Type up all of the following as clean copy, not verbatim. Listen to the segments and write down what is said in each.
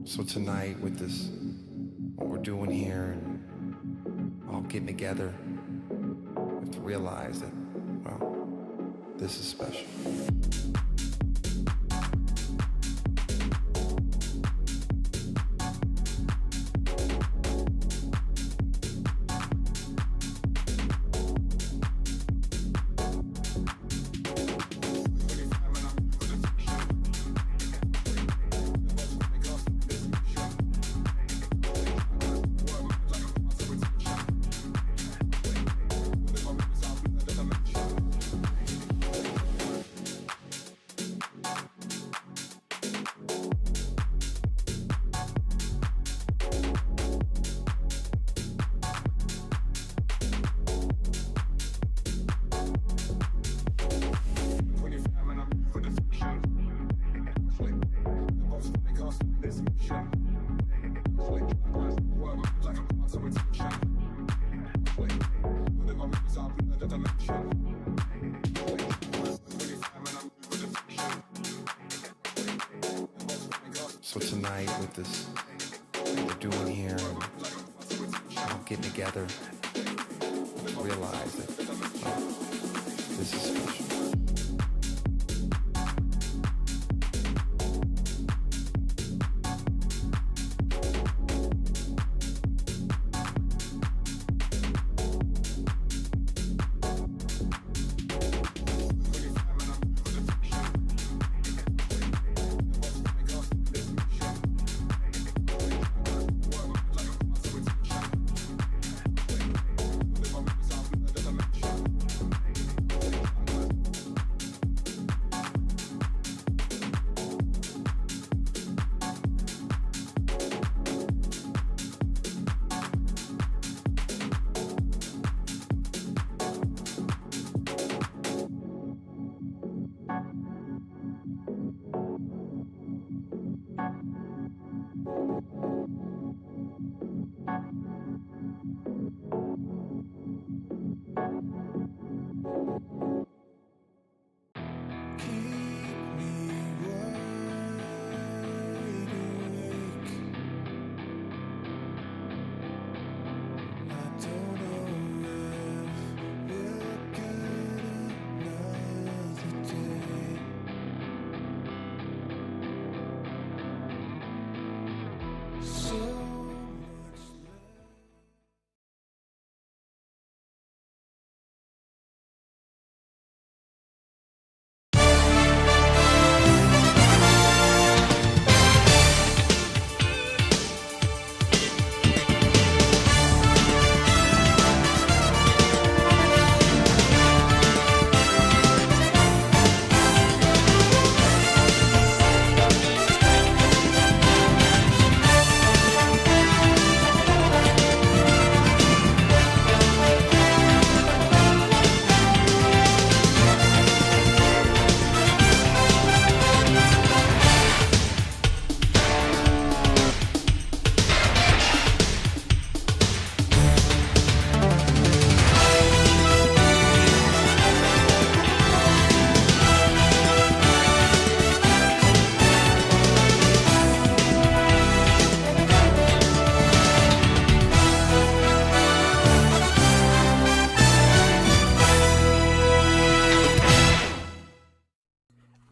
So tonight with this, what we're doing here and all getting together, we have to realize that, well, this is special. So tonight with this, what we're doing here and all getting together, we have to realize that, well, this is special.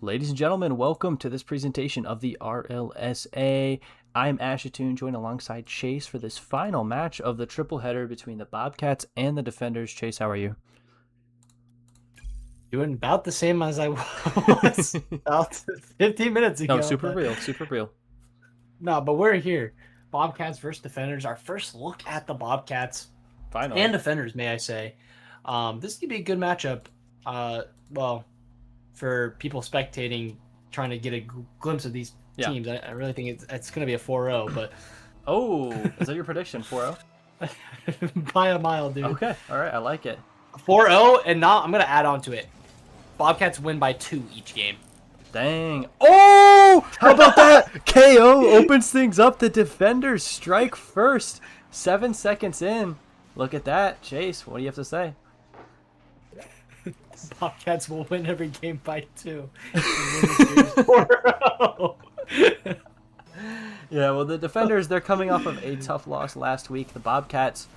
Ladies and gentlemen, welcome to this presentation of the RLSA. I'm Ashatoon, joined alongside Chase for this final match of the triple header between the Bobcats and the Defenders. Chase, how are you? Doing about the same as I was about 15 minutes ago. No, super real. No, but we're here. Bobcats versus Defenders. Our first look at the Bobcats Finally. and Defenders, may I say. This could be a good matchup. Well, for people spectating, trying to get a glimpse of these teams. I really think it's going to be a 4-0. But oh, is that your prediction? 4-0? by a mile, dude. Okay, all right, I like it. 4-0, and now I'm going to add on to it. Bobcats win by 2 each game. Dang. Oh, how about that? KO opens things up. The Defenders strike first. 7 seconds in. Look at that. Chase, what do you have to say? Bobcats will win every game by 2. And win the series 4-0. Yeah, well, the Defenders, they're coming off of a tough loss last week. The Bobcats,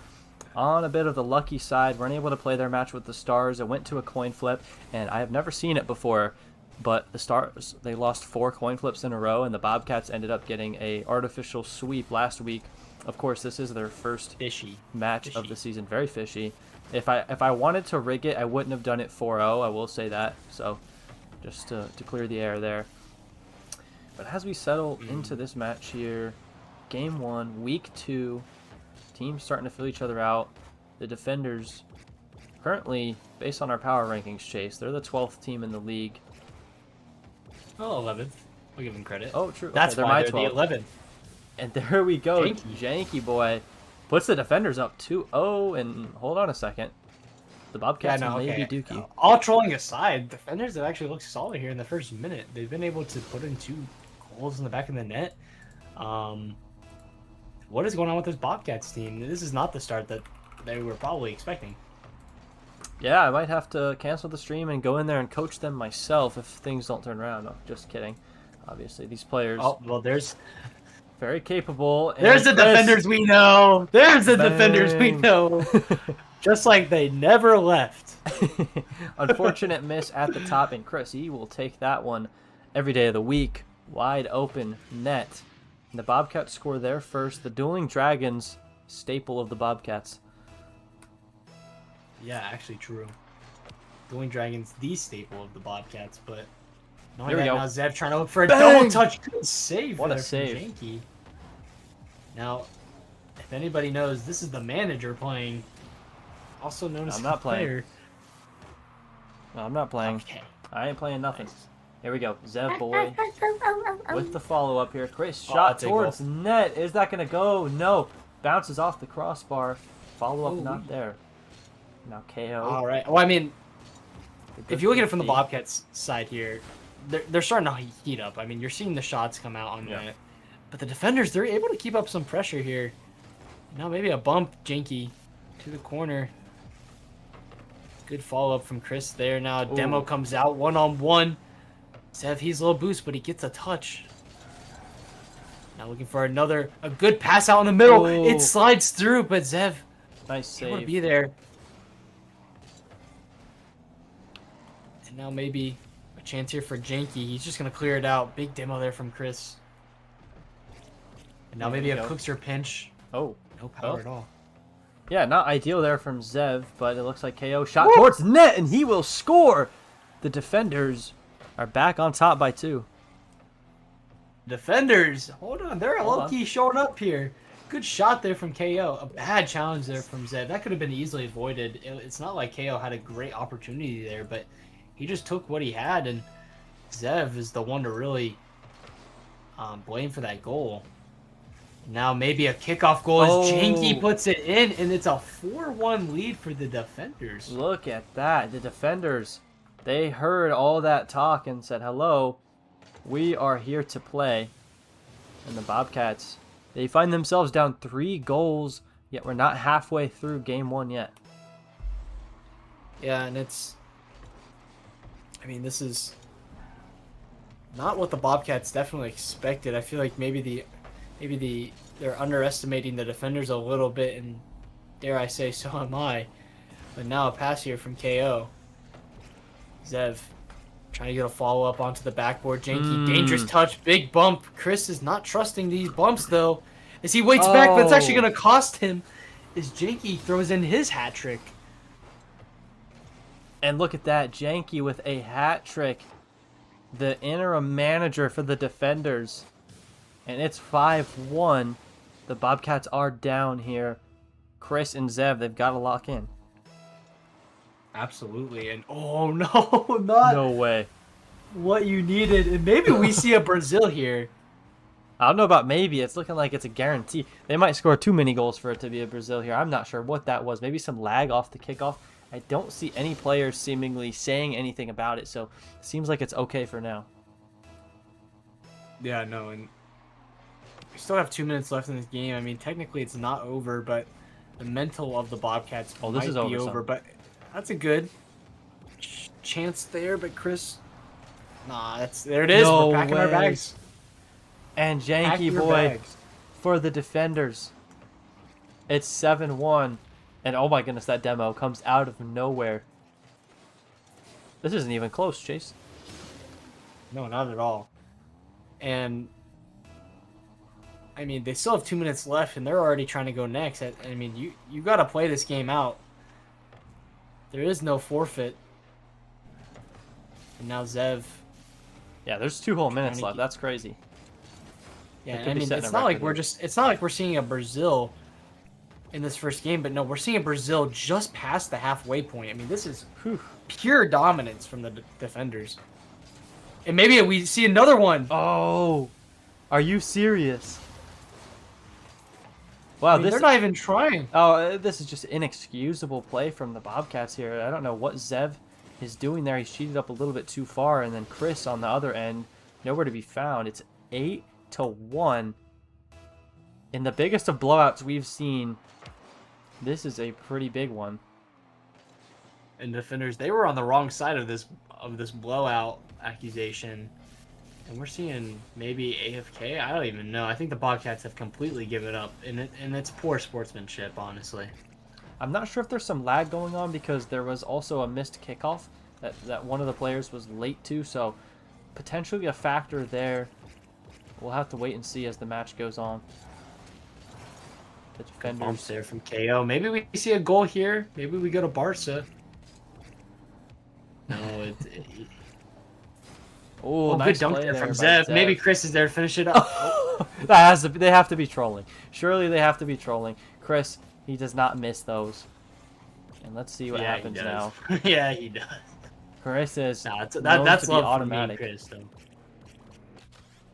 on a bit of the lucky side, weren't able to play their match with the Stars. It went to a coin flip, and I have never seen it before, but the Stars, they lost 4 coin flips in a row, and the Bobcats ended up getting a artificial sweep last week. Of course, this is their first match of the season. Very fishy. If I wanted to rig it, I wouldn't have done it 4-0. I will say that. So, just to clear the air there. But as we settle into this match here, Game 1, Week 2, teams starting to fill each other out. The Defenders, currently, based on our power rankings, Chase, they're the 12th team in the league. Oh, 11th. We'll give them credit. Oh, true. That's okay, why they're they're my 12th. the 11th. And there we go. Janky. Janky boy puts the Defenders up 2-0. And hold on a second. The Bobcats may be dookie. All trolling aside, Defenders have actually looked solid here in the first minute. They've been able to put in 2 goals in the back of the net. What is going on with this Bobcats team? This is not the start that they were probably expecting. Yeah, I might have to cancel the stream and go in there and coach them myself if things don't turn around. No, just kidding. Obviously, these players. Oh, well, there's very capable. There's the Defenders we know. There's the Defenders we know. Just like they never left. Unfortunate miss at the top, and Chris, he will take that one every day of the week. Wide open net. And the Bobcats score their first. The Dueling Dragons, staple of the Bobcats. Yeah, actually true. Dueling Dragons, the staple of the Bobcats, but Here we go. Now Zev trying to look for a Bang! double touch. Good save. What a there save. from Janky. Now, if anybody knows, this is the manager playing. Also known as I'm not playing. player. No, I'm not playing. Okay. I ain't playing nothing. Nice. Here we go. Zev boy with the follow-up here. Chris, shot that's a towards goal. net. Is that going to go? No. Bounces off the crossbar. Follow-up not there. Now KO. All right. Well, I mean, if you look at it from the Bobcats side here, they're starting to heat up. I mean, you're seeing the shots come out on net. But the Defenders, they're able to keep up some pressure here. Now maybe a bump, Janky, to the corner. Good follow-up from Chris there. Now Demo comes out one-on-one. Zev, he's a little boost, but he gets a touch. Now looking for a good pass out in the middle. Ooh. It slides through, but Zev Nice able to save. be there. And now maybe a chance here for Janky. He's just going to clear it out. Big demo there from Chris. And now There maybe we a go. Cookster pinch. Oh. No power Well. at all. Yeah, not ideal there from Zev, but it looks like KO shot towards net, and he will score. The Defenders are back on top by 2. Defenders, hold on. They're Hold low-key showing up here. Good shot there from KO. A bad challenge there from Zev. That could have been easily avoided. It's not like KO had a great opportunity there, but he just took what he had, and Zev is the one to really blame for that goal. Now maybe a kickoff goal as Janky puts it in, and it's a 4-1 lead for the Defenders. Look at that. The Defenders, they heard all that talk and said, hello, we are here to play. And the Bobcats, they find themselves down 3 goals, yet we're not halfway through Game 1 yet. Yeah, and I mean, this is not what the Bobcats definitely expected. I feel like maybe they're underestimating the Defenders a little bit, and dare I say, so am I. But now a pass here from KO. Zev trying to get a follow-up onto the backboard. Janky, dangerous touch, big bump. Chris is not trusting these bumps, though. As he waits back, but it's actually going to cost him as Janky throws in his hat trick. And look at that, Janky with a hat trick. The interim manager for the Defenders. And it's 5-1. The Bobcats are down here. Chris and Zev, they've got to lock in. Absolutely, and oh no, not No way. what you needed. And maybe we see a Brazil here. I don't know about maybe. It's looking like it's a guarantee. They might score too many goals for it to be a Brazil here. I'm not sure what that was. Maybe some lag off the kickoff. I don't see any players seemingly saying anything about it, so it seems like it's okay for now. Yeah, no, and we still have 2 minutes left in this game. I mean, technically it's not over, but the mental of the Bobcats Oh, this might is be over, over. son. But that's a good chance there, but Chris. Nah, there it is. No We're packing our way. bags. And Pack Janky your boy bags. for the defenders. It's 7-1. And oh my goodness, that demo comes out of nowhere. This isn't even close, Chase. No, not at all. And I mean, they still have 2 minutes left, and they're already trying to go next. I mean, you got to play this game out. There is no forfeit. And now Zev. Yeah, there's 2 whole minutes to left. That's crazy. Yeah, could I be mean, setting it's a not like record it's not like we're seeing a Brazil in this first game, but no, we're seeing a Brazil just past the halfway point. I mean, this is pure dominance from the defenders. And maybe we see another one. Oh, are you serious? Wow, I mean, they're not even trying. Oh, this is just inexcusable play from the Bobcats here. I don't know what Zev is doing there. He's cheated up a little bit too far, and then Chris on the other end, nowhere to be found. It's 8-1. In the biggest of blowouts we've seen, this is a pretty big one. And defenders, they were on the wrong side of this blowout accusation. And we're seeing maybe AFK. I don't even know. I think the Bobcats have completely given up, and it's poor sportsmanship, honestly. I'm not sure if there's some lag going on because there was also a missed kickoff that one of the players was late to, so potentially a factor there. We'll have to wait and see as the match goes on. The defenders Bumps there from KO. Maybe we see a goal here. Maybe we go to Barca. No, Oh, nice good dunk play there there from by Zev. Maybe Chris is there to finish it up. They have to be trolling. Surely they have to be trolling. Chris, he does not miss those. And let's see what happens now. Yeah, he does. Chris is That's known love to be from automatic. me and Chris, though.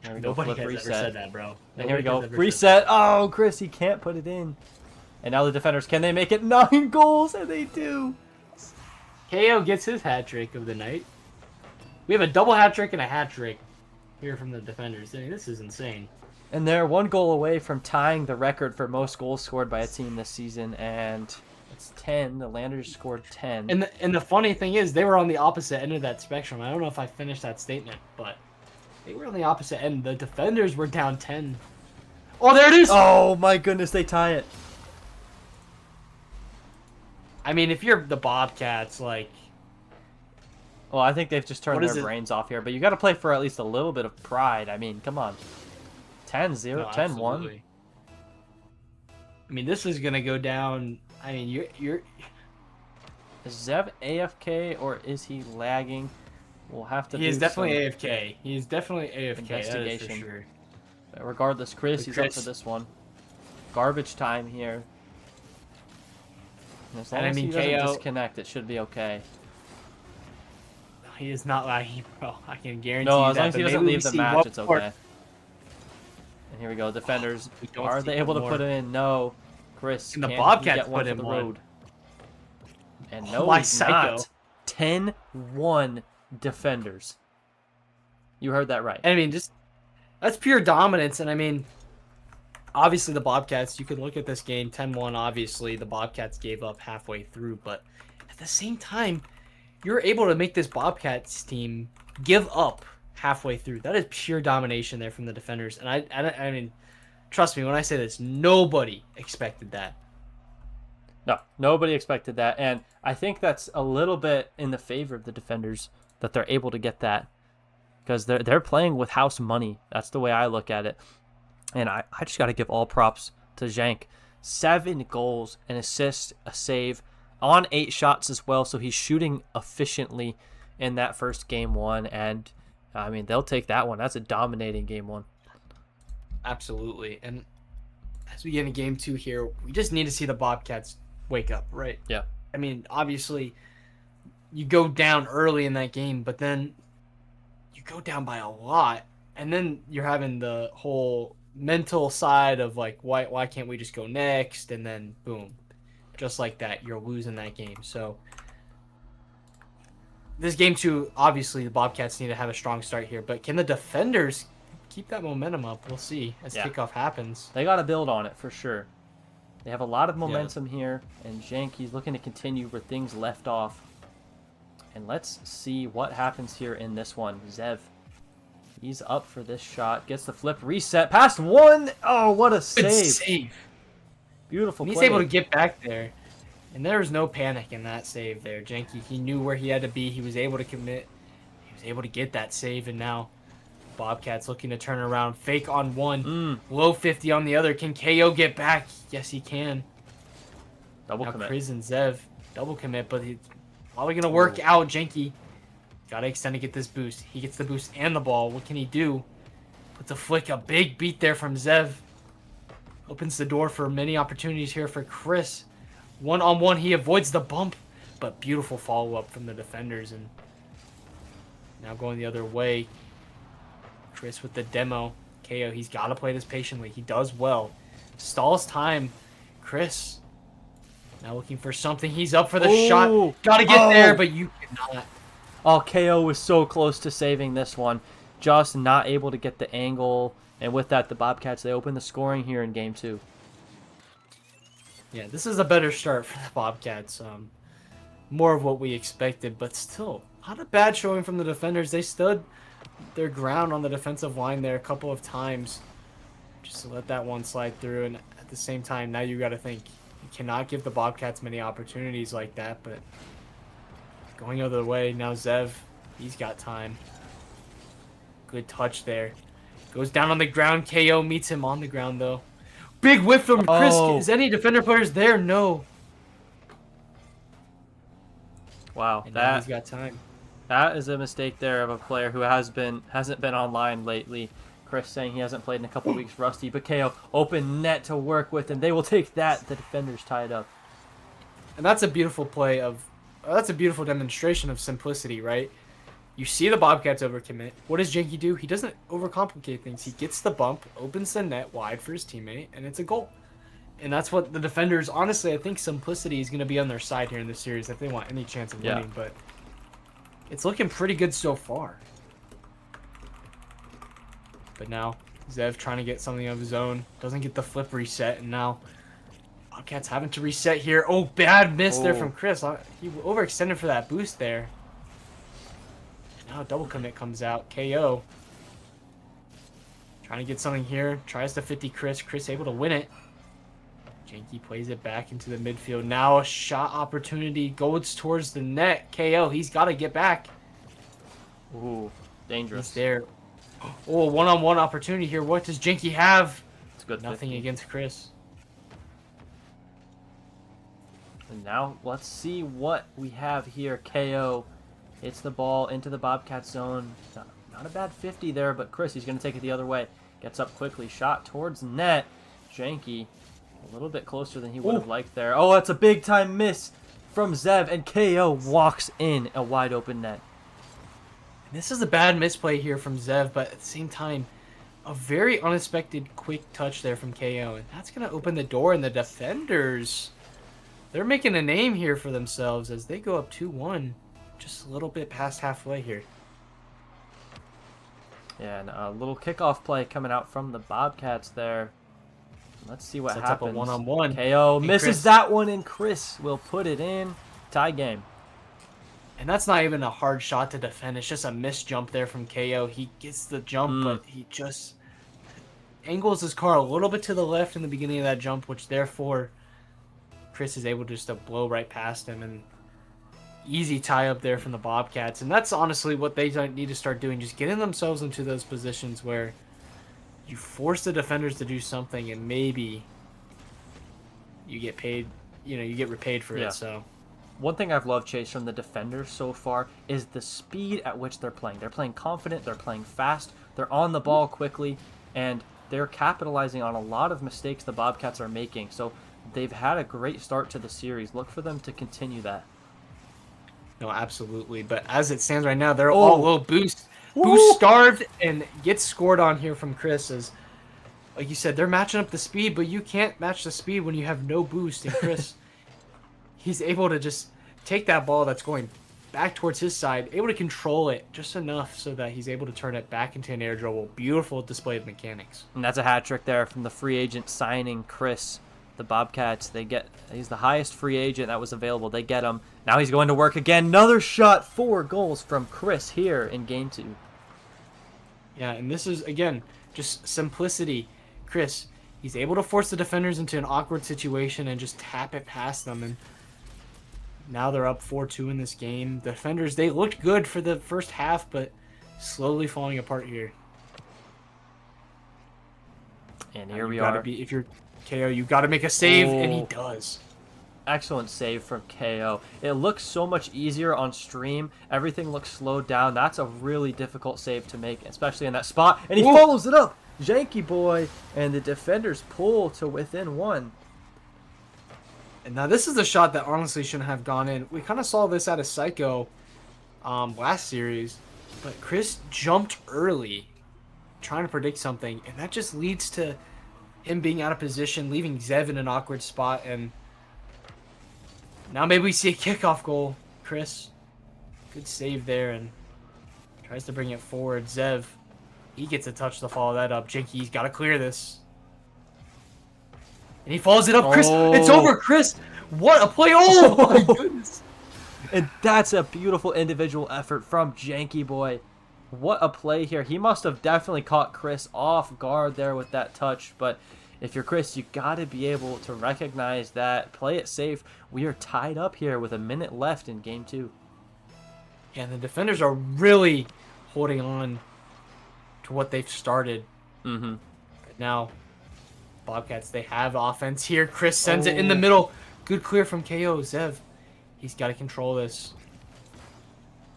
There we go, Nobody flip has reset. ever said that, bro. And here we Nobody go, has ever reset. Oh, Chris, he can't put it in. And now the defenders, can they make it 9 goals? And they do. KO gets his hat trick of the night. We have a double hat trick and a hat trick here from the defenders. I mean, this is insane. And they're 1 goal away from tying the record for most goals scored by a team this season, and it's 10. The Landers scored 10. And the funny thing is, they were on the opposite end of that spectrum. I don't know if I finished that statement, but they were on the opposite end. The defenders were down 10. Oh, there it is! Oh my goodness, they tie it. I mean, if you're the Bobcats, like... Well, I think they've just turned What is their it? brains off here, but you got to play for at least a little bit of pride. I mean, come on. 10-0, No, 10-1. absolutely. I mean, this is going to go down... I mean, you're... Is Zev AFK or is he lagging? We'll have to He do is definitely some AFK. He is definitely AFK, that is for investigation. sure. Regardless, Chris, But he's up Chris- for this one. Garbage time here. And as long And I as mean, he doesn't KO disconnect, it should be okay. He is not lagging, bro. I can guarantee No, you as that. long as he but doesn't maybe leave we the see match, one it's more. okay. And here we go, defenders. We don't Are see they able to one put more. it in? No. Chris, And the can Bobcats he get one put for in the one. road? And no, Why he's psycho? not. 10-1 defenders. You heard that right. I mean, just that's pure dominance. And I mean, obviously the Bobcats, you could look at this game 10-1. Obviously, the Bobcats gave up halfway through, but at the same time, you're able to make this Bobcats team give up halfway through. That is pure domination there from the defenders. And I mean, trust me when I say this, nobody expected that. No, nobody expected that, and I think that's a little bit in the favor of the defenders that they're able to get that, because they're playing with house money. That's the way I look at it, and I just got to give all props to Jank. 7 goals, an assist, a save, on 8 shots as well, so he's shooting efficiently in that first game 1, and I mean, they'll take that one. That's a dominating game 1. Absolutely. And as we get into game 2 here, we just need to see the Bobcats wake up, right? Yeah. I mean, obviously, you go down early in that game, but then you go down by a lot, and then you're having the whole mental side of like, why can't we just go next? And then boom, just like that, you're losing that game. So this game 2, obviously, the Bobcats need to have a strong start here, but can the defenders keep that momentum up? We'll see as kickoff happens. They got to build on it for sure. They have a lot of momentum here, and Jank, he's looking to continue where things left off. And let's see what happens here in this one. Zev, he's up for this shot. Gets the flip, reset, past one. Oh, what a Good save. save. Beautiful And he's play. able to get back there. And there was no panic in that save there. Jenky, he knew where he had to be. He was able to commit. He was able to get that save. And now Bobcats looking to turn around. Fake on one. Low 50 on the other. Can KO get back? Yes, he can. Double Now commit. Kriz and Zev. Double commit, but he's probably going to work out. Jenky got to extend to get this boost. He gets the boost and the ball. What can he do? Puts a flick. A big beat there from Zev. Opens the door for many opportunities here for Chris. One-on-one, he avoids the bump, but beautiful follow-up from the defenders. And now going the other way, Chris with the demo. KO, he's got to play this patiently. He does well. Stalls time. Chris now looking for something. He's up for the shot. Got to get there, but you cannot. Oh, KO was so close to saving this one. Just not able to get the angle. And with that, the Bobcats, they open the scoring here in game 2. Yeah, this is a better start for the Bobcats. More of what we expected, but still, not a bad showing from the defenders. They stood their ground on the defensive line there a couple of times just to let that one slide through. And at the same time, now you got to think, you cannot give the Bobcats many opportunities like that, but going the other way, now Zev, he's got time. Good touch there. Goes down on the ground. KO meets him on the ground, though. Big whiff from Chris. Is any defender players there? No. Wow, And now he's got time. that is a mistake there of a player who hasn't been online lately. Chris saying he hasn't played in a couple weeks, rusty. But KO, open net to work with, and they will take that. The defenders tied up. And that's a beautiful play of... that's a beautiful demonstration of simplicity, right? You see the Bobcats overcommit. What does Jenky do? He doesn't overcomplicate things. He gets the bump, opens the net wide for his teammate, and it's a goal. And that's what the defenders... honestly, I think simplicity is going to be on their side here in this series if they want any chance of winning. But it's looking pretty good so far. But now, Zev trying to get something of his own. Doesn't get the flip reset, and now Bobcats having to reset here. Oh, bad miss there from Chris. He overextended for that boost there. Now a double commit comes out. KO. Trying to get something here. Tries to 50 Chris. Chris able to win it. Jenky plays it back into the midfield. Now a shot opportunity goes towards the net. KO. He's got to get back. Ooh, dangerous. He's there. Oh, one-on-one opportunity here. What does Jenky have? It's good. Nothing 50. against Chris. And now let's see what we have here. KO hits the ball into the Bobcat zone. Not a bad 50 there, but Chris, he's going to take it the other way. Gets up quickly. Shot towards net. Jenky a little bit closer than he would have liked there. Oh, that's a big-time miss from Zev, and KO walks in a wide-open net. This is a bad misplay here from Zev, but at the same time, a very unexpected quick touch there from KO. And that's going to open the door, and the defenders, they're making a name here for themselves as they go up 2-1. Just a little bit past halfway here. Yeah, and a little kickoff play coming out from the Bobcats there. Let's see what Sets up a happens. one-on-one. KO And misses Chris- that one, and Chris will put it in. Tie game. And that's not even a hard shot to defend. It's just a missed jump there from KO. He gets the jump, but he just angles his car a little bit to the left in the beginning of that jump, which therefore Chris is able just to blow right past him. And easy tie up there from the Bobcats. And that's honestly what they need to start doing, just getting themselves into those positions where you force the defenders to do something and maybe you get paid, you get repaid for it. So one thing I've loved, Chase, from the defenders so far is the speed at which they're playing. They're playing confident, they're playing fast, they're on the ball quickly, and they're capitalizing on a lot of mistakes the Bobcats are making. So they've had a great start to the series. Look for them to continue that. No, absolutely. But as it stands right now, they're all low boost starved and gets scored on here from Chris. As, like you said, they're matching up the speed, but you can't match the speed when you have no boost. And Chris, he's able to just take that ball that's going back towards his side, able to control it just enough so that he's able to turn it back into an air dribble. Beautiful display of mechanics. And that's a hat trick there from the free agent signing, Chris. the Bobcats, he's the highest free agent that was available. They get him. Now he's going to work again. Another shot, 4 goals from Chris here in game 2. Yeah, and this is, again, just simplicity. Chris, he's able to force the defenders into an awkward situation and just tap it past them. And now they're up 4-2 in this game. The defenders, they looked good for the first half, but slowly falling apart here. And here we are. If you're KO, you got to make a save, and he does. Excellent save from KO. It looks so much easier on stream. Everything looks slowed down. That's a really difficult save to make, especially in that spot. And he follows it up. Janky boy, and the defenders pull to within 1. And now this is a shot that honestly shouldn't have gone in. We kind of saw this out of Psycho last series, but Chris jumped early trying to predict something, and that just leads to him being out of position, leaving Zev in an awkward spot, and now maybe we see a kickoff goal. Chris, good save there, and tries to bring it forward. Zev, he gets a touch to follow that up. Jinky's got to clear this. And he follows it up. Chris, it's over, Chris. What a play. Oh, my goodness. And that's a beautiful individual effort from Janky boy. What a play here. He must have definitely caught Chris off guard there with that touch. But if you're Chris, you got to be able to recognize that. Play it safe. We are tied up here with a minute left in game 2. Yeah, and the defenders are really holding on to what they've started. Mm-hmm. But now, Bobcats, they have offense here. Chris sends it in the middle. Good clear from KO. Zev, he's got to control this.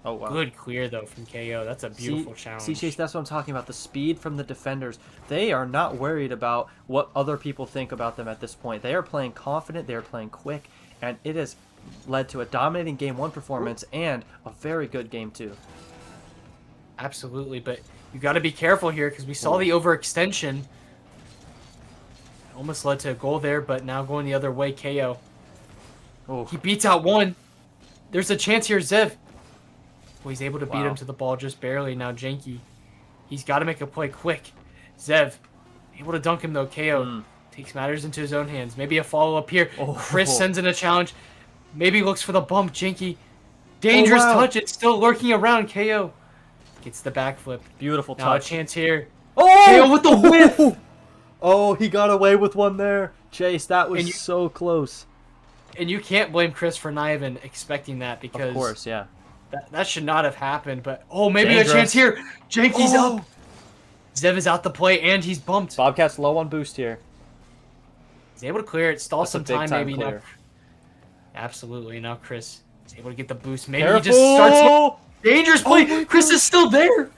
Oh, wow. Good clear, though, from KO. That's a beautiful challenge. See, Chase, that's what I'm talking about. The speed from the defenders. They are not worried about what other people think about them at this point. They are playing confident. They are playing quick. And it has led to a dominating Game 1 performance and a very good Game 2. Absolutely, but you got to be careful here because we saw the overextension. Almost led to a goal there, but now going the other way, KO. Oh. He beats out one. There's a chance here, Zev. Well, he's able to beat him to the ball just barely. Now Janky, he's got to make a play quick. Zev, able to dunk him though. KO takes matters into his own hands. Maybe a follow-up here. Chris sends in a challenge. Maybe looks for the bump. Janky, dangerous touch. It's still lurking around. KO gets the backflip. Beautiful touch. Now a chance here. Oh! KO with the whiff. Oh, he got away with one there. Chase, that was so close. And you can't blame Chris for not even expecting that because... Of course, yeah. That should not have happened, but... Oh, maybe a chance here. Janky's up. Zev is out the play, and he's bumped. Bobcats low on boost here. He's able to clear it. Stall some time, maybe. Clear. Now. Absolutely. Now Chris is able to get the boost. Maybe Careful! he just starts... Dangerous play. Chris is still there.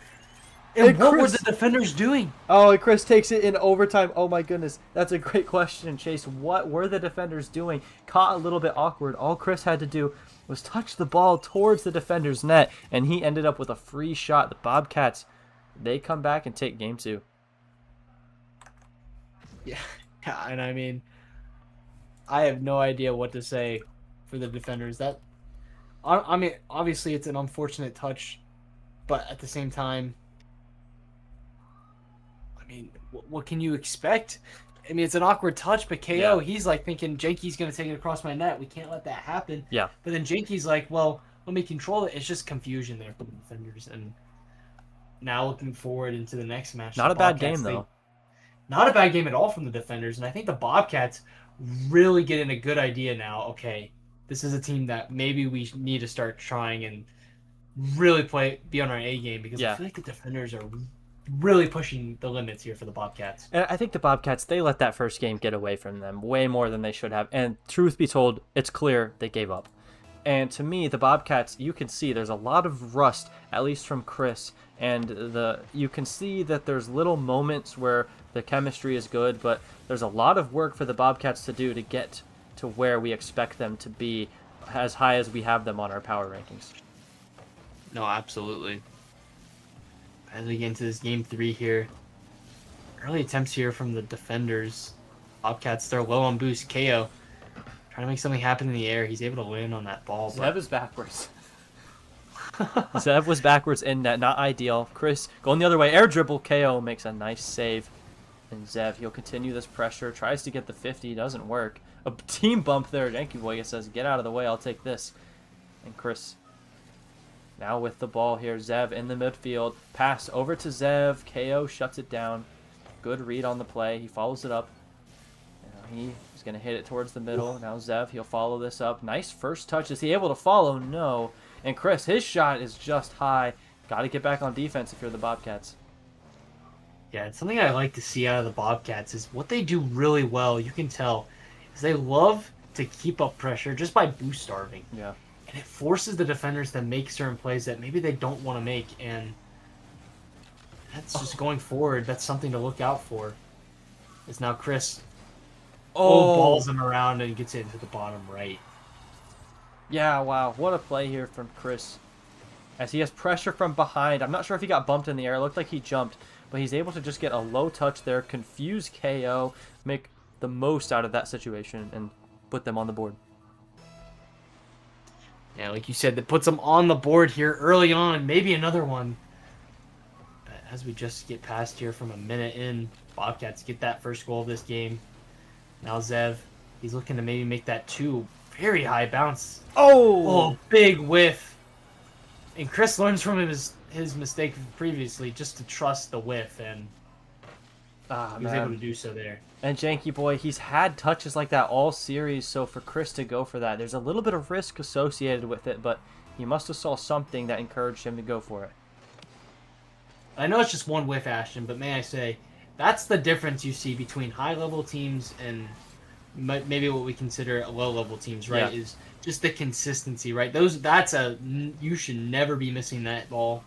And what were Chris... the defenders doing? Oh, and Chris takes it in overtime. Oh, my goodness. That's a great question, Chase. What were the defenders doing? Caught a little bit awkward. All Chris had to do was touch the ball towards the defender's net, and he ended up with a free shot. The Bobcats, they come back and take game 2. Yeah, and I mean, I have no idea what to say for the defenders. I mean, obviously it's an unfortunate touch, but at the same time, I mean, what can you expect? I mean, it's an awkward touch, but KO, he's like thinking Janky's going to take it across my net. We can't let that happen. Yeah. But then Janky's like, well, let me control it. It's just confusion there for the defenders. And now looking forward into the next match. Not a bad game, though. Not a bad game at all from the defenders. And I think the Bobcats really getting a good idea now. Okay, this is a team that maybe we need to start trying and really be on our A game because I feel like the defenders are really pushing the limits here for the Bobcats. And I think the Bobcats, they let that first game get away from them way more than they should have. And truth be told, it's clear they gave up. And to me, the Bobcats, you can see there's a lot of rust, at least from Chris. And you can see that there's little moments where the chemistry is good, but there's a lot of work for the Bobcats to do to get to where we expect them to be as high as we have them on our power rankings. No, absolutely. As we get into this game 3 here, early attempts here from the defenders. Bobcats, they're low on boost. KO trying to make something happen in the air. He's able to land on that ball. Zev is backwards. Zev was backwards in net, not ideal. Chris going the other way, air dribble. KO makes a nice save. And Zev, he'll continue this pressure, tries to get the 50, doesn't work. A team bump there. Janky Boy says, get out of the way, I'll take this. And Chris now with the ball here. Zev in the midfield. Pass over to Zev. KO shuts it down. Good read on the play. He follows it up. He's going to hit it towards the middle. Now Zev, he'll follow this up. Nice first touch. Is he able to follow? No. And Chris, his shot is just high. Got to get back on defense if you're the Bobcats. Yeah, it's something I like to see out of the Bobcats is what they do really well, you can tell, is they love to keep up pressure just by boost starving. Yeah. And it forces the defenders to make certain plays that maybe they don't want to make, and that's just going forward. That's something to look out for. It's now Chris balls him around and gets it into the bottom right. Yeah, wow. What a play here from Chris. As he has pressure from behind. I'm not sure if he got bumped in the air. It looked like he jumped. But he's able to just get a low touch there, confuse KO, make the most out of that situation, and put them on the board. Yeah, like you said, that puts them on the board here early on. Maybe another one. But as we just get past here from a minute in, Bobcats get that first goal of this game. Now Zev, he's looking to maybe make that 2. Very high bounce. Oh, big whiff. And Chris learns from his mistake previously just to trust the whiff, and he was able to do so there. And Janky Boy, he's had touches like that all series, so for Chris to go for that, there's a little bit of risk associated with it, but he must have saw something that encouraged him to go for it. I know it's just one whiff, Ashton, but may I say, that's the difference you see between high-level teams and maybe what we consider low-level teams, right? Yeah. Is just the consistency, right? You should never be missing that ball.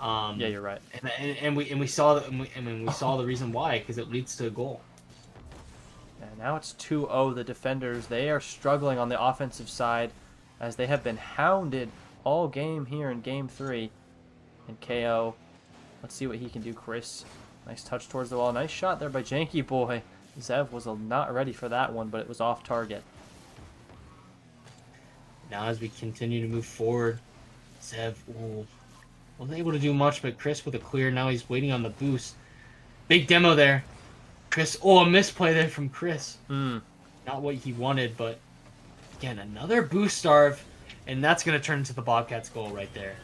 Yeah, you're right. And we saw the reason why, because it leads to a goal. And now it's 2-0. The defenders, they are struggling on the offensive side as they have been hounded all game here in Game 3. And KO, let's see what he can do. Chris, nice touch towards the wall. Nice shot there by Janky Boy. Zev was not ready for that one, but it was off target. Now as we continue to move forward, Zev wasn't able to do much, but Chris with a clear. Now he's waiting on the boost. Big demo there. Chris, a misplay there from Chris. Not what he wanted, but again, another boost starve, and that's going to turn into the Bobcats goal right there.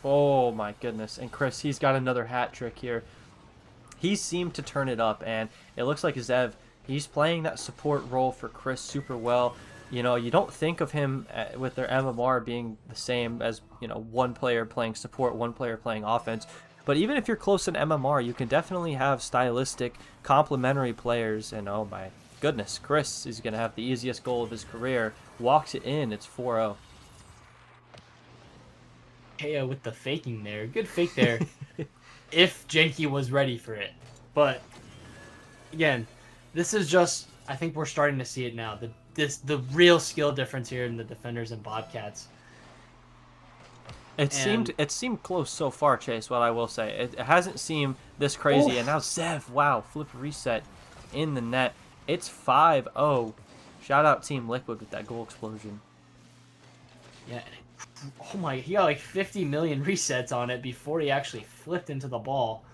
Oh my goodness. And Chris, he's got another hat trick here. He seemed to turn it up, and it looks like Zev, he's playing that support role for Chris super well. You know, you don't think of him with their MMR being the same as, you know, one player playing support, one player playing offense. But even if you're close in MMR, you can definitely have stylistic, complementary players. And oh my goodness, Chris is going to have the easiest goal of his career. Walks it in. It's 4-0. KO with the faking there. Good fake there. If Janky was ready for it. But again, this is just, I think we're starting to see it now. The real skill difference here in the defenders and Bobcats. It seemed close so far, Chase, what I will say. It hasn't seemed this crazy. And now Zev, wow, flip reset in the net. It's 5-0. Shout out Team Liquid with that goal explosion. Yeah. Oh my, he got like 50 million resets on it before he actually flipped into the ball.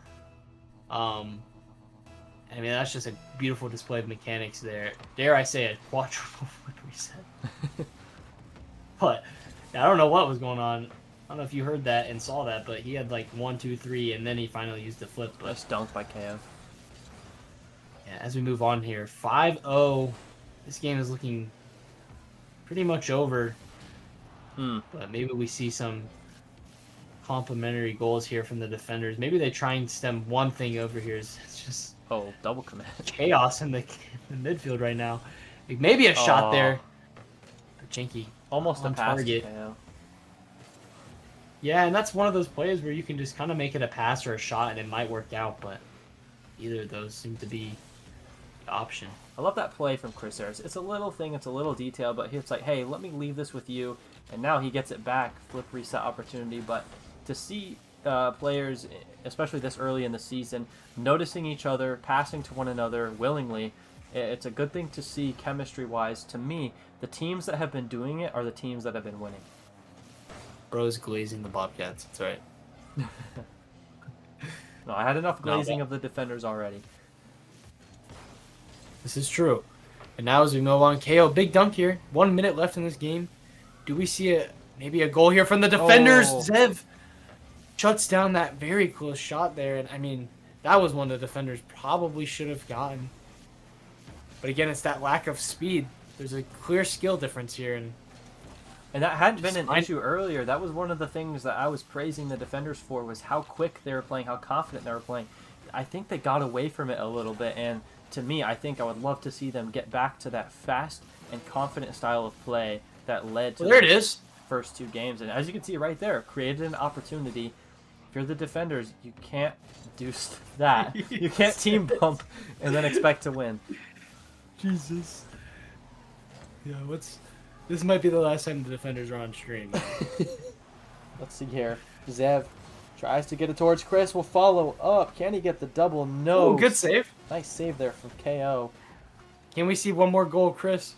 I mean, that's just a beautiful display of mechanics there. Dare I say a quadruple flip reset. But I don't know what was going on. I don't know if you heard that and saw that, but he had like 1, 2, 3, and then he finally used the flip. But Nice dunk by KO. yeah, as we move on here, 5-0. This game is looking pretty much over. But maybe we see some complimentary goals here from the defenders. Maybe they try and stem one thing over here. It's just double command. Chaos in the midfield right now. Like maybe a shot there. But Janky Almost a on pass target. to KO. Yeah, and that's one of those plays where you can just kind of make it a pass or a shot and it might work out, but either of those seem to be the option. I love that play from Chris Harris. It's a little thing, it's a little detail, but it's like, hey, let me leave this with you. And now he gets it back, flip reset opportunity. But to see players, especially this early in the season, noticing each other, passing to one another willingly, it's a good thing to see chemistry-wise. To me, the teams that have been doing it are the teams that have been winning. Bro's glazing the Bobcats. That's right. No, I had enough glazing of the defenders already. This is true. And now as we move on, KO, big dunk here. 1 minute left in this game. Do we see maybe a goal here from the defenders? Oh. Zev shuts down that very close shot there. And I mean, that was one the defenders probably should have gotten. But again, it's that lack of speed. There's a clear skill difference here. And that hadn't been an issue earlier. That was one of the things that I was praising the defenders for, was how quick they were playing, how confident they were playing. I think they got away from it a little bit, and to me, I think I would love to see them get back to that fast and confident style of play that led to there it is. First 2 games. And as you can see right there, created an opportunity. If you're the defenders, you can't do that. You can't team bump and then expect to win. Jesus. Yeah, this might be the last time the defenders are on stream. Let's see here. Zev tries to get it towards Chris. Will follow up. Can he get the double? No. Oh, good save. Nice save there from KO. Can we see one more goal, Chris?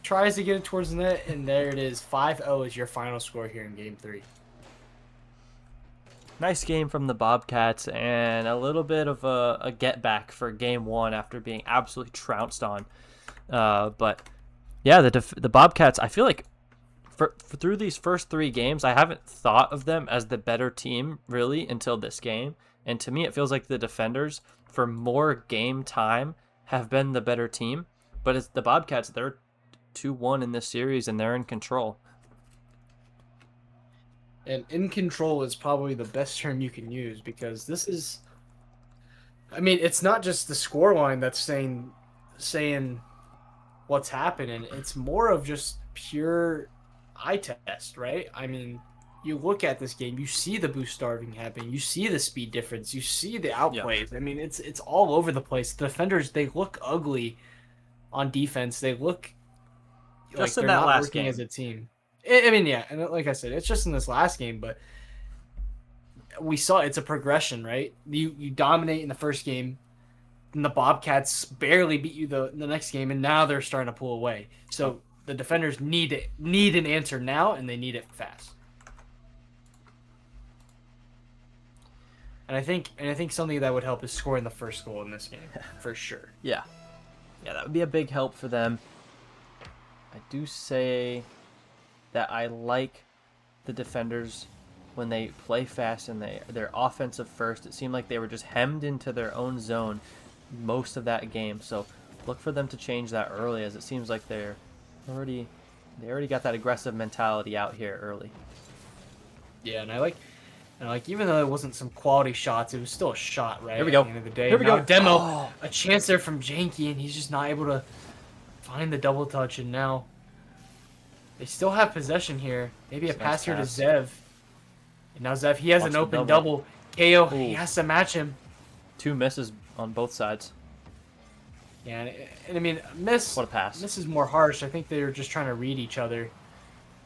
Tries to get it towards the net, and there it is. 5-0 is your final score here in Game 3. Nice game from the Bobcats, and a little bit of a get back for Game 1 after being absolutely trounced on. But yeah, the Bobcats, I feel like through these first 3 games, I haven't thought of them as the better team really until this game. And to me, it feels like the defenders, for more game time, have been the better team. But it's the Bobcats, they're 2-1 in this series, and they're in control. And in control is probably the best term you can use, because this is, I mean, it's not just the scoreline that's saying what's happening. It's more of just pure eye test, right? I mean, you look at this game, you see the boost starting happening, you see the speed difference, you see the outplays. Yeah. I mean, it's all over the place. The defenders, they look ugly on defense. They look just like in they're that not last working game as a team. I mean, yeah, and like I said, it's just in this last game, but we saw it's a progression, right? You dominate in the first game, and the Bobcats barely beat you the next game, and now they're starting to pull away. So the defenders need an answer now, and they need it fast. And I think something that would help is scoring the first goal in this game for sure. Yeah, that would be a big help for them. I do say that I like the defenders when they play fast and they're offensive first. It seemed like they were just hemmed into their own zone most of that game. So look for them to change that early, as it seems like they already got that aggressive mentality out here early. Yeah, and I like even though it wasn't some quality shots, it was still a shot, right? Here we go. At the end of the day. Here we go. Demo, a chance there from Janky, and he's just not able to find the double touch, and now they still have possession here. Maybe a pass here to Zev. And now Zev, he has an open double. KO, he has to match him. 2 misses on both sides. Yeah, and I mean, miss. What a pass. This is more harsh. I think they were just trying to read each other.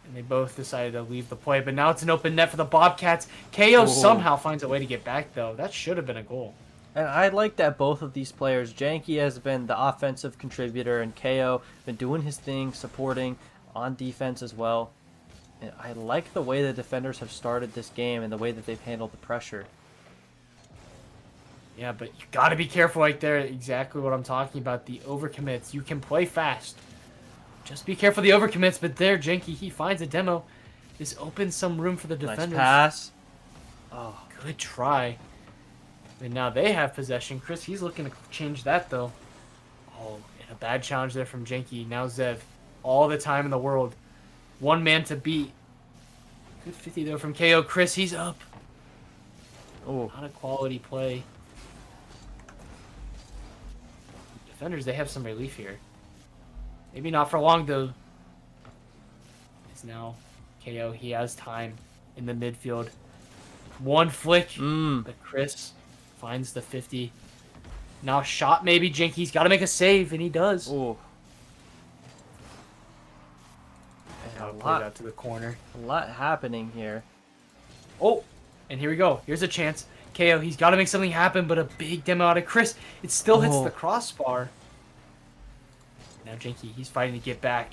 And they both decided to leave the play. But now it's an open net for the Bobcats. KO somehow finds a way to get back, though. That should have been a goal. And I like that both of these players, Janky has been the offensive contributor, and KO been doing his thing, supporting on defense as well. And I like the way the defenders have started this game and the way that they've handled the pressure. Yeah, but you got to be careful right there. Exactly what I'm talking about. The overcommits. You can play fast. Just be careful of the overcommits. But there, Janky, he finds a demo. This opens some room for the defenders. Nice pass. Oh, good try. And now they have possession. Chris, he's looking to change that, though. Oh, and a bad challenge there from Janky. Now Zev. All the time in the world. One man to beat. Good 50, though, from KO. Chris, he's up. Oh, Not a quality play. Defenders, they have some relief here. Maybe not for long, though. It's now KO. He has time in the midfield. One flick. But Chris finds the 50. Now shot maybe. Janky's got to make a save, and he does. oh. Now play that to the corner. A lot happening here. Oh, and here we go. Here's a chance. KO, he's got to make something happen, but a big demo out of Chris. It still hits the crossbar. Now Janky, he's fighting to get back.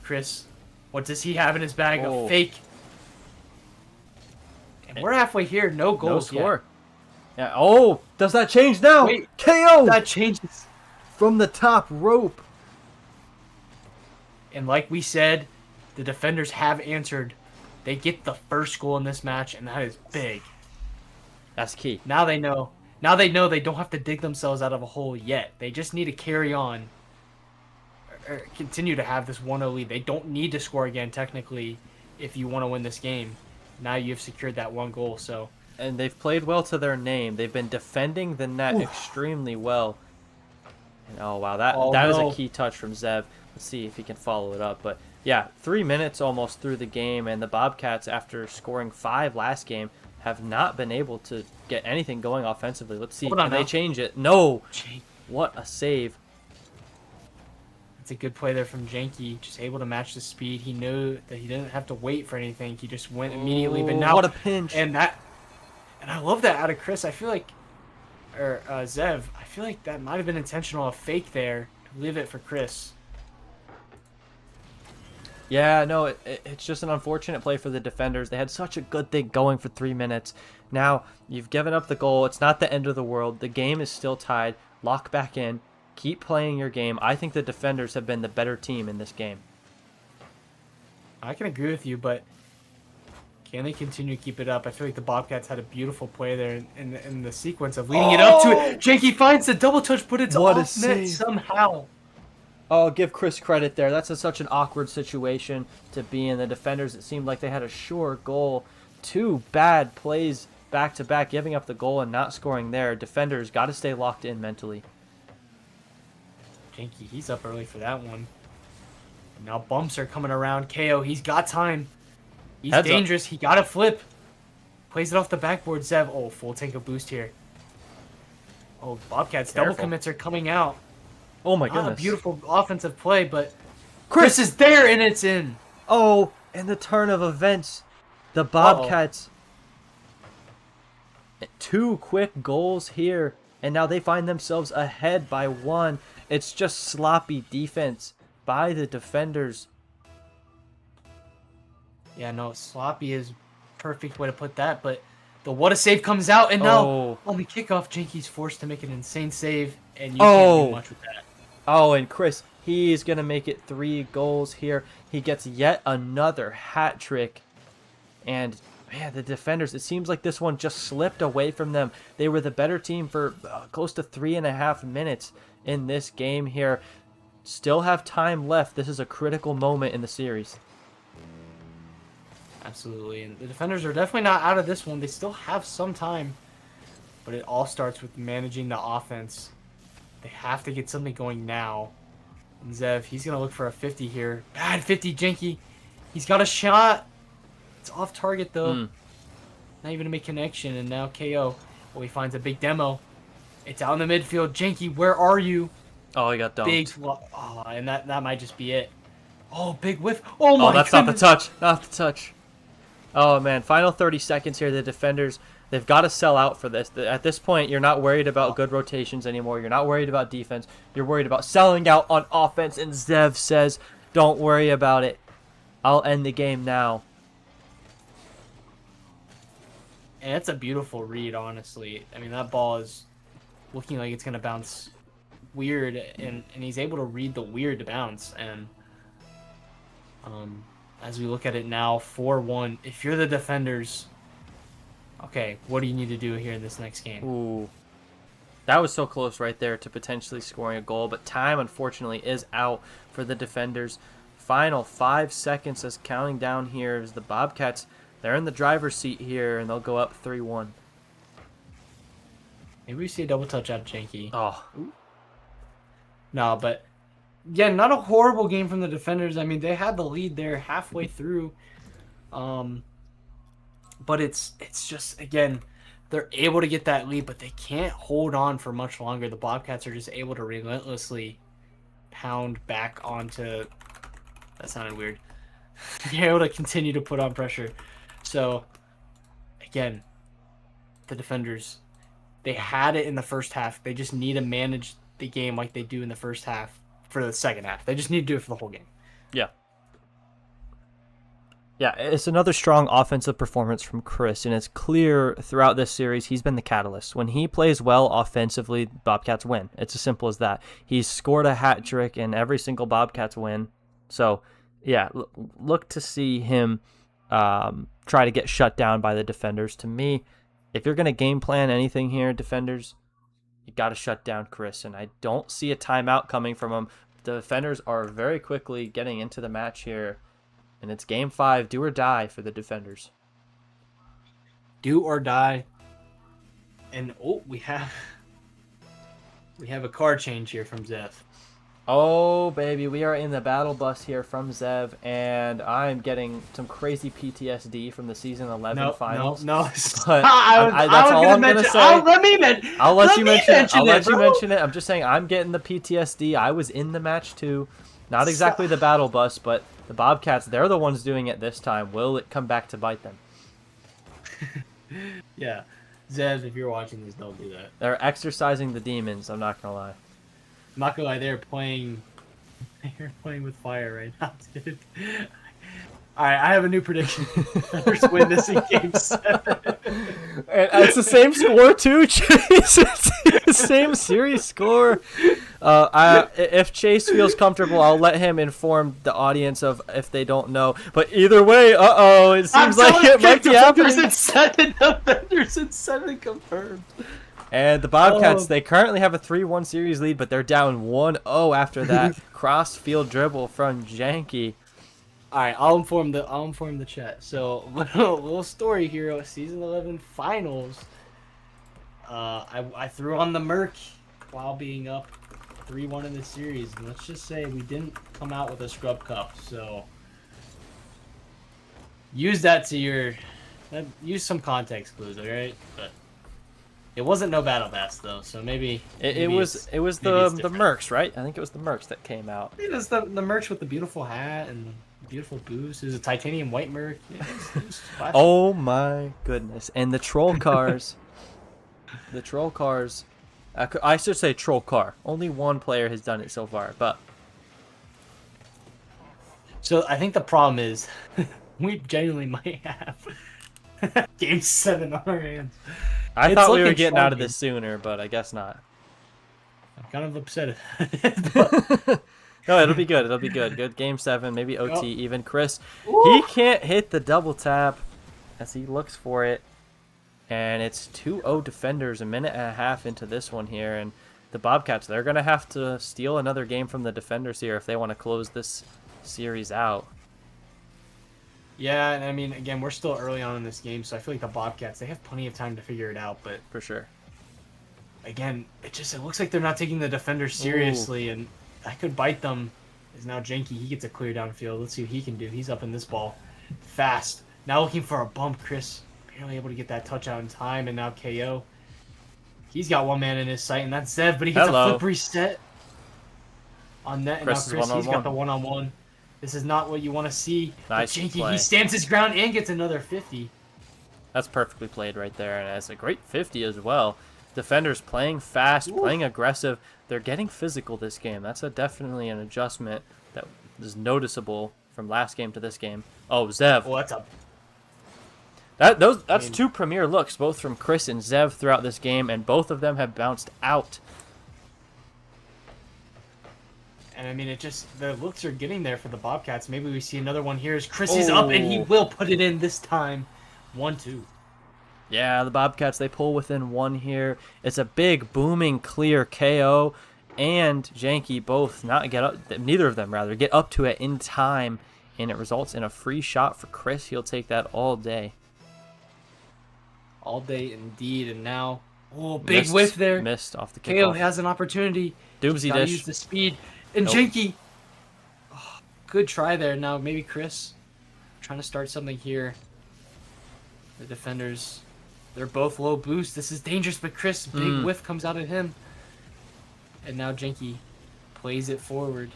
Chris, what does he have in his bag? A fake. And we're halfway here. No goals No score. Yeah. Oh, does that change now? Wait, KO. that changes. from the top rope. And like we said, the defenders have answered. They get the first goal in this match, and that is big. That's key. Now they know. Now they know they don't have to dig themselves out of a hole yet. They just need to carry on or continue to have this 1-0 lead. They don't need to score again, technically, if you want to win this game. Now you've secured that one goal, so... And they've played well to their name. They've been defending the net extremely well. And, oh, wow. That is a key touch from Zev. Let's see if he can follow it up. But, yeah, 3 minutes almost through the game, and the Bobcats, after scoring 5 last game, have not been able to get anything going offensively. Let's see. Can they change it? No. What a save. It's a good play there from Janky. Just able to match the speed. He knew that he didn't have to wait for anything. He just went immediately. But now, what a pinch. And I love that out of Chris. I feel like, or Zev, I feel like that might have been intentional. A fake there to leave it for Chris. Yeah, no, it's just an unfortunate play for the defenders. They had such a good thing going for 3 minutes. Now, you've given up the goal. It's not the end of the world. The game is still tied. Lock back in. Keep playing your game. I think the defenders have been the better team in this game. I can agree with you, but can they continue to keep it up? I feel like the Bobcats had a beautiful play there in the sequence of leading it up to it. Janky finds the double touch, but it's off net somehow. Oh, give Chris credit there. That's such an awkward situation to be in. The defenders, it seemed like they had a sure goal. 2 bad plays back-to-back, giving up the goal and not scoring there. Defenders got to stay locked in mentally. Janky, he's up early for that one. And now bumps are coming around. KO, he's got time. He's dangerous. He got a flip. Plays it off the backboard. Zev, oh, full tank of boost here. Oh, Bobcats double commits are coming out. Oh my goodness. A beautiful offensive play, but Chris is there and it's in. Oh, and the turn of events. The Bobcats. 2 quick goals here, and now they find themselves ahead by 1. It's just sloppy defense by the defenders. Yeah, no, sloppy is perfect way to put that, but the what a save comes out, and now on the kickoff, Janky's forced to make an insane save, and you can't do much with that. Oh, and Chris, he's going to make it 3 goals here. He gets yet another hat trick. And, man, the defenders, it seems like this one just slipped away from them. They were the better team for close to 3.5 minutes in this game here. Still have time left. This is a critical moment in the series. Absolutely. And the defenders are definitely not out of this one. They still have some time. But it all starts with managing the offense. They have to get something going now. And Zev, he's going to look for a 50 here. Bad 50, Janky. He's got a shot. It's off target, though. Not even to make connection. And now KO. Well, he finds a big demo. It's out in the midfield. Janky, where are you? Oh, he got dumped. And that might just be it. Oh, big whiff. Oh, my that's goodness. not the touch. Not the touch. Oh, man. Final 30 seconds here. The defenders... They've got to sell out for this. At this point, you're not worried about good rotations anymore. You're not worried about defense. You're worried about selling out on offense. And Zev says, don't worry about it. I'll end the game now. And it's a beautiful read, honestly. I mean, that ball is looking like it's going to bounce weird. And he's able to read the weird to bounce. And as we look at it now, 4-1. If you're the defenders... Okay, what do you need to do here in this next game? Ooh. That was so close right there to potentially scoring a goal, but time, unfortunately, is out for the defenders. Final 5 seconds as counting down here as the Bobcats, they're in the driver's seat here, and they'll go up 3-1. Maybe we see a double touch out of Janky. Oh. No, but, yeah, not a horrible game from the defenders. I mean, they had the lead there halfway through. But it's just, again, they're able to get that lead, but they can't hold on for much longer. The Bobcats are just able to relentlessly pound back onto... That sounded weird. They're able to continue to put on pressure. So, again, the defenders, they had it in the first half. They just need to manage the game like they do in the first half for the second half. They just need to do it for the whole game. Yeah. Yeah, it's another strong offensive performance from Chris, and it's clear throughout this series he's been the catalyst. When he plays well offensively, Bobcats win. It's as simple as that. He's scored a hat trick in every single Bobcats win. So, yeah, look to see him try to get shut down by the defenders. To me, if you're going to game plan anything here, defenders, you got to shut down Chris, and I don't see a timeout coming from him. The defenders are very quickly getting into the match here. And it's game 5, do or die for the defenders. Do or die. And we have a car change here from Zev. Oh baby, we are in the battle bus here from Zev, and I'm getting some crazy PTSD from the season 11 finals. No. But that's all I'm gonna say. I'll let you mention it. I'm just saying I'm getting the PTSD. I was in the match too, not exactly the battle bus, but the Bobcats, they're the ones doing it this time. Will it come back to bite them? Yeah. Zev, if you're watching this, don't do that. They're exercising the demons, I'm not going to lie. I'm not going to lie, they're playing with fire right now, dude. All right, I have a new prediction. Thunder win this in Game 7. And it's the same score, too, Chase. It's the same series score. If Chase feels comfortable, I'll let him inform the audience of if they don't know. But either way, it seems like it might be happening. Defenders in 7 confirmed. And the Bobcats, they currently have a 3-1 series lead, but they're down 1-0 after that cross-field dribble from Janky. All right, I'll inform the chat. So, little story here. Season 11 finals. I threw on the Merc while being up 3-1 in the series. And let's just say we didn't come out with a scrub cup. So, use that to use some context clues, all right? But it wasn't no battle pass though, so maybe it was the Mercs, right? I think it was the Mercs that came out. It was the Mercs with the beautiful hat and beautiful boost. It was a titanium white Merc. Yeah, it was oh my goodness! And the troll cars, the troll cars. I should say troll car. Only one player has done it so far, but so I think the problem is we genuinely might have Game 7 on our hands. I thought we were getting out of this sooner, but I guess not. I'm kind of upset at it. No, it'll be good. It'll be good. Good Game 7, maybe OT even. Chris, Ooh. He can't hit the double tap as he looks for it. And it's 2-0 defenders, a minute and a half into this one here. And the Bobcats, they're going to have to steal another game from the defenders here if they want to close this series out. Yeah, and I mean, again, we're still early on in this game, so I feel like the Bobcats, they have plenty of time to figure it out. But for sure. Again, it looks like they're not taking the defenders seriously, and that could bite them. Is now Janky, he gets a clear downfield. Let's see what he can do. He's up in this ball. Fast. Now looking for a bump. Chris barely able to get that touch out in time, and now KO. He's got one man in his sight, and that's Zev, but he gets a flip reset on net. And now Chris, he's got the one-on-one. This is not what you want to see. Nice Janky, play. he stands his ground and gets another 50. That's perfectly played right there, and it's a great 50 as well. Defenders playing fast, playing aggressive. They're getting physical this game. That's definitely an adjustment that is noticeable from last game to this game. Oh, Zev. Well, that's two premier looks, both from Chris and Zev throughout this game, and both of them have bounced out. And I mean, the looks are getting there for the Bobcats. Maybe we see another one here as Chris is up, and he will put it in this time. 1-2. Yeah, the Bobcats, they pull within one here. It's a big, booming, clear KO, and Janky both neither of them get up to it in time, and it results in a free shot for Chris. He'll take that all day. All day indeed, and now, big whiff there. Missed off the kickoff. KO has an opportunity. Doomsy dish. Use the speed. And Janky, good try there. Now maybe Chris trying to start something here. The defenders, they're both low boost. This is dangerous, but Chris, big whiff comes out of him. And now Janky plays it forward.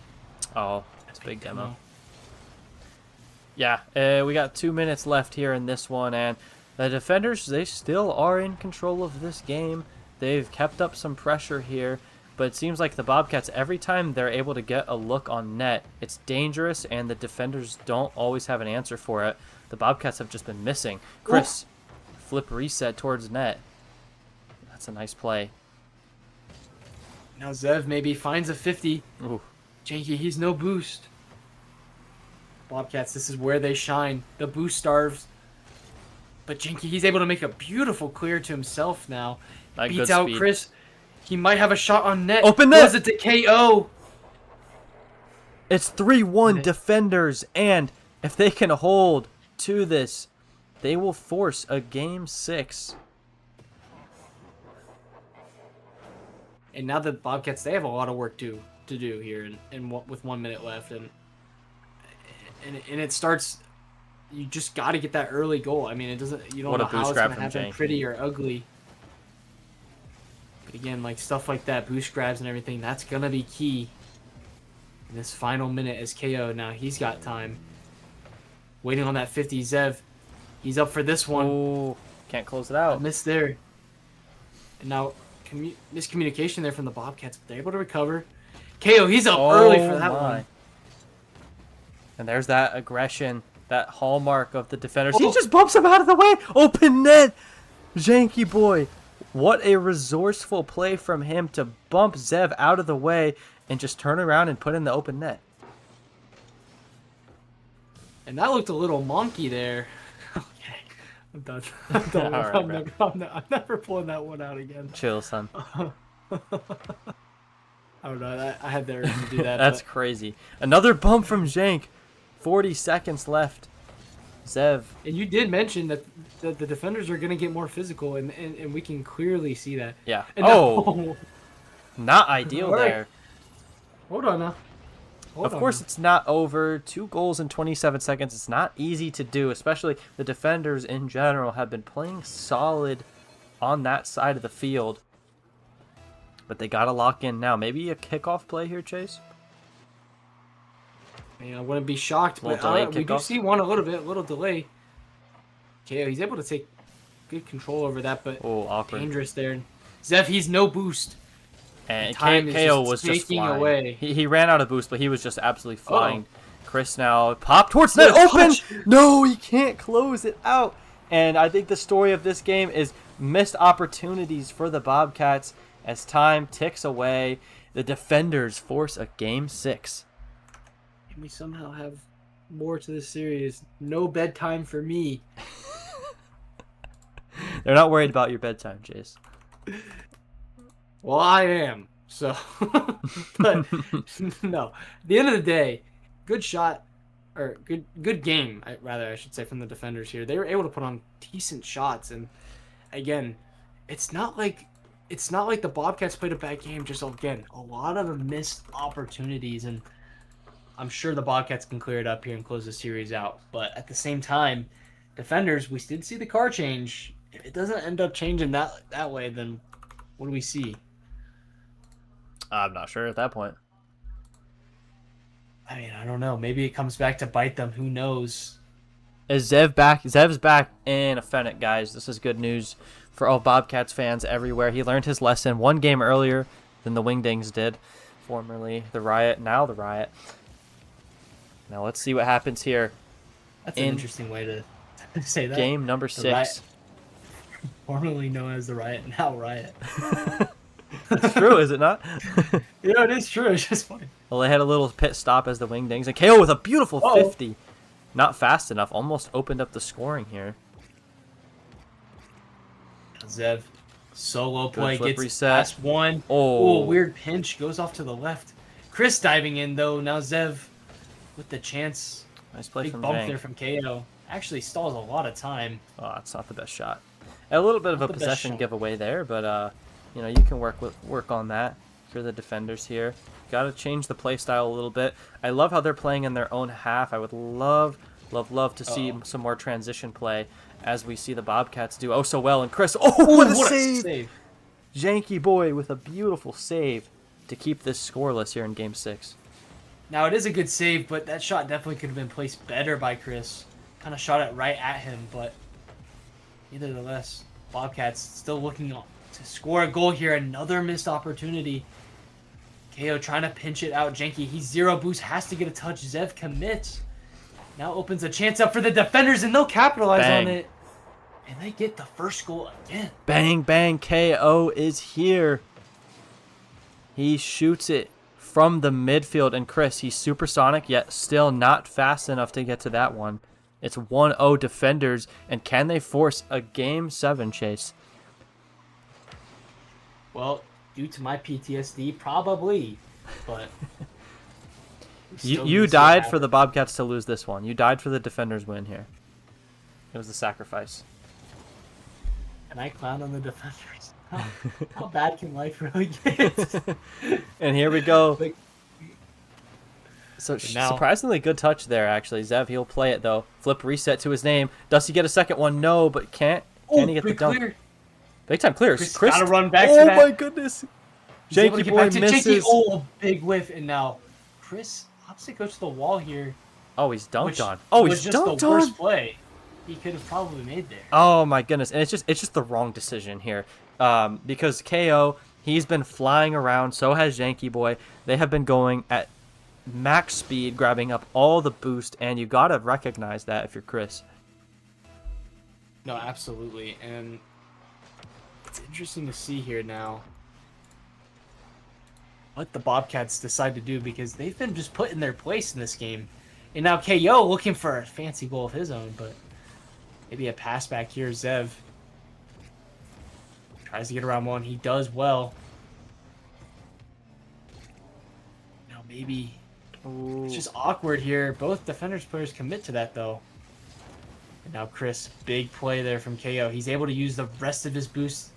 Oh, that's a big demo. Yeah, we got 2 minutes left here in this one, and the defenders, they still are in control of this game. They've kept up some pressure here. But it seems like the Bobcats, every time they're able to get a look on net, it's dangerous, and the defenders don't always have an answer for it. the Bobcats have just been missing. Chris, flip reset towards net. That's a nice play. Now Zev maybe finds a 50. Ooh. Janky, he's no boost. Bobcats, this is where they shine. The boost starves. But Janky, he's able to make a beautiful clear to himself now. Like Beats good out speed. Chris. He might have a shot on net. Open net! Does it to KO. It's 3-1 defenders, and if they can hold to this, they will force a game 6. And now the Bobcats, they have a lot of work to do here, with 1 minute left, and it starts. You just got to get that early goal. I mean, it doesn't. You don't What a know how boost it's grab going to from happen, Janky. pretty or ugly. But again, like stuff like that, boost grabs and everything, that's gonna be key. In this final minute as KO, now he's got time. Waiting on that 50, Zev. He's up for this one. Oh, can't close it out. Missed there. And now miscommunication there from the Bobcats, but they're able to recover. KO, he's up early for that one. And there's that aggression, that hallmark of the defenders. He just bumps him out of the way. Open net. Janky boy. What a resourceful play from him to bump Zev out of the way and just turn around and put in the open net. And that looked a little monkey there. Okay, I'm done. I'm done. All right, I'm never pulling that one out again. Chill, son. I don't know. I had the urge to do that. That's but crazy. Another bump from Jank. 40 seconds left. Zev. And you did mention that the defenders are going to get more physical, and we can clearly see that. Yeah. And Oh, not ideal All right. there. Hold on now. Of course, it's not over. 2 goals in 27 seconds. It's not easy to do, especially the defenders in general have been playing solid on that side of the field. But they got to lock in now. Maybe a kickoff play here, Chase? I wouldn't be shocked, but we do see one a little delay. KO, he's able to take good control over that, but awkward. dangerous there. Zev, he's no boost. And time is KO just was just taking flying. away. He ran out of boost, but he was just absolutely flying. Chris now pop towards net. What a Open! touch. No, he can't close it out. And I think the story of this game is missed opportunities for the Bobcats as time ticks away. The defenders force a game 6. And we somehow have more to this series. No bedtime for me. They're not worried about your bedtime, Chase. Well, I am. So, but no. At the end of the day, good shot, or good game, I should say, from the defenders here. They were able to put on decent shots, and again, it's not like the Bobcats played a bad game. Just again, a lot of missed opportunities, and I'm sure the Bobcats can clear it up here and close the series out. But at the same time, defenders, we did see the car change. If it doesn't end up changing that way, then what do we see? I'm not sure at that point. I mean, I don't know. Maybe it comes back to bite them. Who knows? Is Zev back? Zev's back in a Fennec, guys. This is good news for all Bobcats fans everywhere. He learned his lesson 1 game earlier than the Wingdings did. Formerly the Riot, now the Riot. Now let's see what happens here. That's an interesting way to say that. Game number 6. Formerly known as the Riot, now Riot. It's true, is it not? Yeah, it is true. It's just funny. Well, they had a little pit stop as the Wingdings. And KO with a beautiful 50. Not fast enough. Almost opened up the scoring here. Zev, solo play, flip gets reset. past one. Oh. Weird pinch. Goes off to the left. Chris diving in, though. Now Zev with the chance. Nice play Big from bump Jank. there from KO. Actually stalls a lot of time. Oh, it's not the best shot. A little bit of a Not the best possession shot. giveaway there, but you know, you can work on that for the defenders here. Got to change the play style a little bit. I love how they're playing in their own half. I would love to see some more transition play as we see the Bobcats do so well. And Chris, what a save! Janky boy with a beautiful save to keep this scoreless here in Game 6. Now, it is a good save, but that shot definitely could have been placed better by Chris. Kind of shot it right at him, but nevertheless, Bobcats still looking to score a goal here. Another missed opportunity. KO trying to pinch it out. Janky, he's 0 boost, has to get a touch. Zev commits. Now opens a chance up for the defenders, and they'll capitalize Bang. on it. And they get the first goal again. Bang, bang, KO is here. He shoots it from the midfield. And Chris, he's supersonic, yet still not fast enough to get to that one. It's 1-0 defenders. And can they force a Game 7 chase? Well, due to my PTSD, probably. But You died for the Bobcats to lose this one. You died for the defenders win here. It was the sacrifice. And I clown on the defenders. How bad can life really get? And here we go. Like, So now- surprisingly good touch there, actually. Zev, he'll play it, though. Flip reset to his name. Does he get a second one? No, but can't he get the dunk? clear. Big time clear. Chris Chris gotta run back to oh that. my goodness. He's able to Janky get boy back to misses. Janky. Oh, big whiff. And now Chris opposite goes to the wall here. Oh, he's dunked Which on. Oh, was he's just dunked the on. worst play he could have probably made there. Oh my goodness. And it's just the wrong decision here. Because KO, he's been flying around, so has Janky Boy. They have been going at max speed, grabbing up all the boost, and you gotta recognize that if you're Chris. No, absolutely. And it's interesting to see here now what the Bobcats decide to do, because they've been just put in their place in this game. And now KO looking for a fancy goal of his own, but maybe a pass back here. Zev tries to get around one. He does well. Now maybe Ooh. it's just awkward here. Both defenders players commit to that, though. And now Chris, big play there from KO. He's able to use the rest of his boost.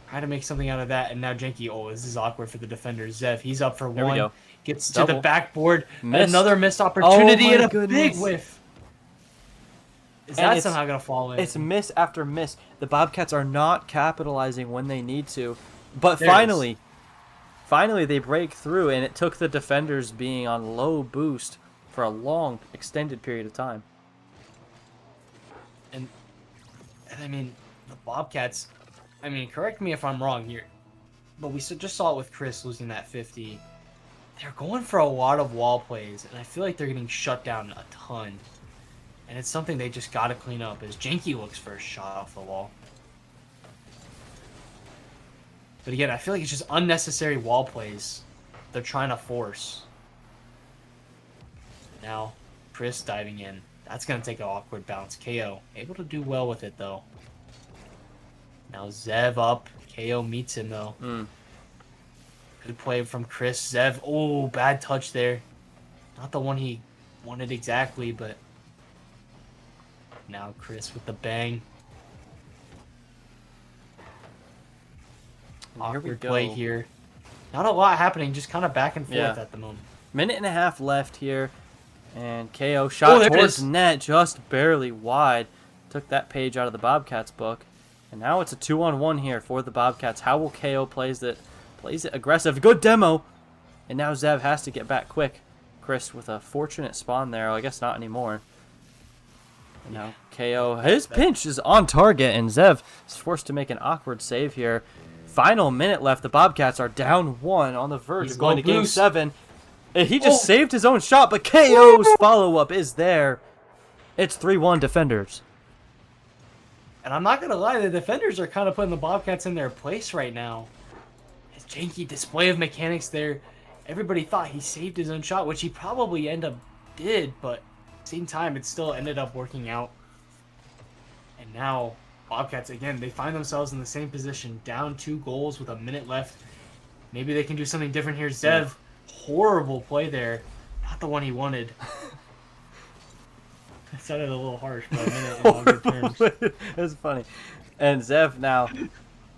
Try to make something out of that. And now Janky, this is awkward for the defender. Zev, he's up for There we one. go. Gets to Double. the backboard. Missed. Another missed opportunity Oh my and a goodness. big whiff. Is And that it's- somehow going to fall in? It's miss after miss. The Bobcats are not capitalizing when they need to. But There it finally they break through, and it took the defenders being on low boost for a long, extended period of time. And I mean, the Bobcats, I mean, correct me if I'm wrong here, but we just saw it with Chris losing that 50. They're going for a lot of wall plays, and I feel like they're getting shut down a ton. And it's something they just got to clean up, as Janky looks for a shot off the wall. But again, I feel like it's just unnecessary wall plays they're trying to force. Now, Chris diving in. That's going to take an awkward bounce. KO able to do well with it, though. Now Zev up. KO meets him, though. Good play from Chris. Zev, oh, bad touch there. Not the one he wanted exactly, but now Chris with the bang. Here we Awkward go. play here. Not a lot happening, just kind of back and forth Yeah. at the moment. Minute and a half left here, and KO shot there it towards is. net, just barely wide. Took that page out of the Bobcats book, and now it's a 2-on-1 here for the Bobcats. How will KO plays it aggressive? Good demo, and now Zev has to get back quick. Chris with a fortunate spawn there. I guess not anymore. And now KO, his pinch is on target, and Zev is forced to make an awkward save here. Final minute left. The Bobcats are down 1 on the verge He's of going to going Game loose. 7. And he just saved his own shot, but KO's follow-up is there. It's 3-1 defenders. And I'm not going to lie, the defenders are kind of putting the Bobcats in their place right now. His janky display of mechanics there. Everybody thought he saved his own shot, which he probably did, but at the same time, it still ended up working out. And now, Bobcats, again, they find themselves in the same position, down 2 goals with a minute left. Maybe they can do something different here. Zev, horrible play there. Not the one he wanted. It sounded a little harsh, but a minute in all good terms. That's funny. And Zev now,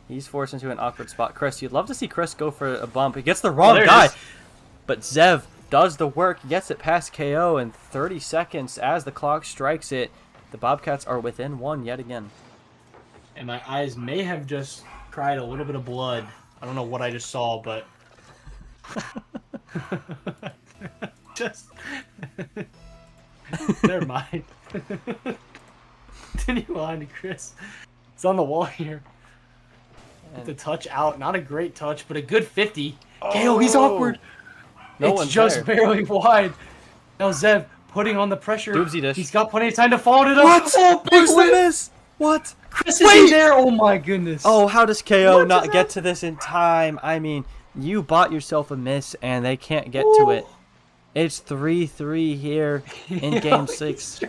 he's forced into an awkward spot. Chris, you'd love to see Chris go for a bump. He gets the wrong there it guy. is. But Zev does the work, gets it past KO in 30 seconds as the clock strikes it. The Bobcats are within 1 yet again. And my eyes may have just cried a little bit of blood. I don't know what I just saw, but just never mind. Continue on, Chris. It's on the wall here. Get the touch out. Not a great touch, but a good 50. KO, he's awkward. No It's one's just there. barely wide. Now Zev putting on the pressure. Doobsy dish. He's got plenty of time to follow it up. What? Oh, big Where's the whip. miss? What? Chris is in there. Oh my goodness. Oh, how does KO What not is get that? to this in time? I mean, you bought yourself a miss, and they can't get to it. It's 3-3 here in Game 6.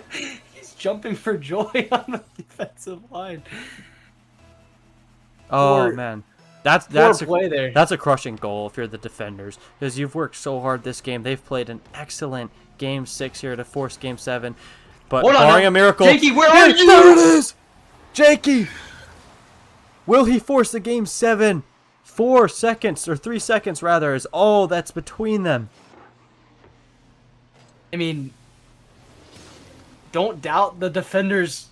He's jumping for joy on the defensive line. Oh, Poor- man. That's play there. That's a crushing goal if you're the defenders, because you've worked so hard this game. They've played an excellent Game 6 here to force Game 7. But Hold on barring now. a miracle... Jakey, where are you? There it is! Jakey! Will he force the Game 7? 4 seconds, or 3 seconds rather, is all that's between them. I mean, don't doubt the defenders.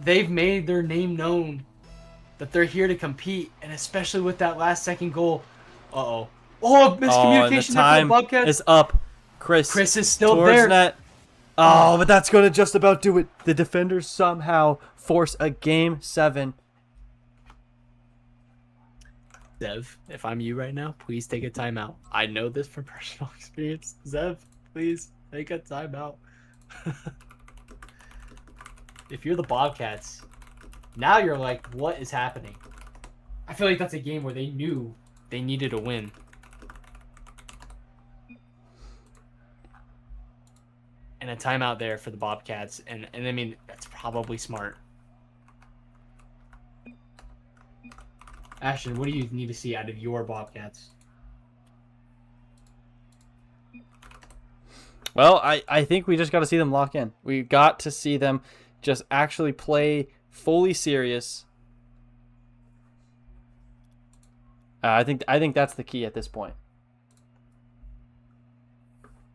They've made their name known that they're here to compete, and especially with that last second goal. Oh, And the miscommunication there time for the Bobcats. is up. Chris is still towards there. net. Oh, but that's going to just about do it. The defenders somehow force a Game 7. Zev, if I'm you right now, please take a timeout. I know this from personal experience. Zev, please take a timeout. If you're the Bobcats, now you're like, what is happening? I feel like that's a game where they knew they needed a win. And a timeout there for the Bobcats, and I mean, that's probably smart. Ashton, what do you need to see out of your Bobcats? Well, I think we just got to see them lock in. We got to see them just actually play fully serious. I think that's the key at this point.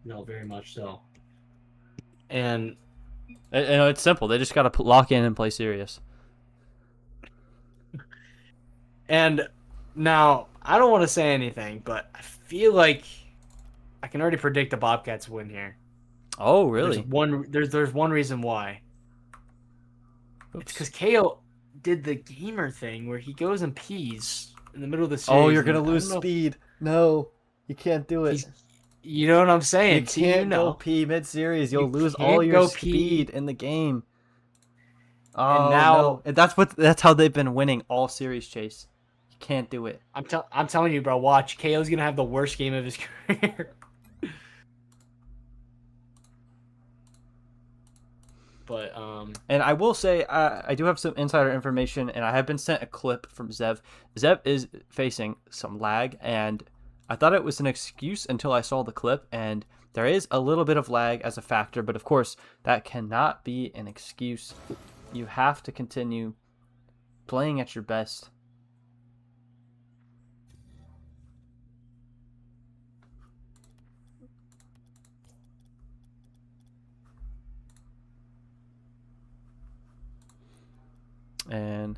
No, very much so. And It's simple. They just got to lock in and play serious. And now, I don't want to say anything, but I feel like I can already predict the Bobcats win here. Oh, really? There's one reason why. It's because KO did the gamer thing where he goes and pees in the middle of the series. Oh, you're going to and I lose don't know- speed. No, you can't do it. You know what I'm saying? You See, can't know. go pee mid-series. You'll You lose can't all your go speed pee. in the game. Oh, now- no. And that's how they've been winning all series, Chase. You can't do it. I'm telling you, bro. Watch, KO's gonna have the worst game of his career. But And I will say, I do have some insider information, and I have been sent a clip from Zev. Zev is facing some lag, and I thought it was an excuse until I saw the clip, and there is a little bit of lag as a factor, but of course, that cannot be an excuse. You have to continue playing at your best. And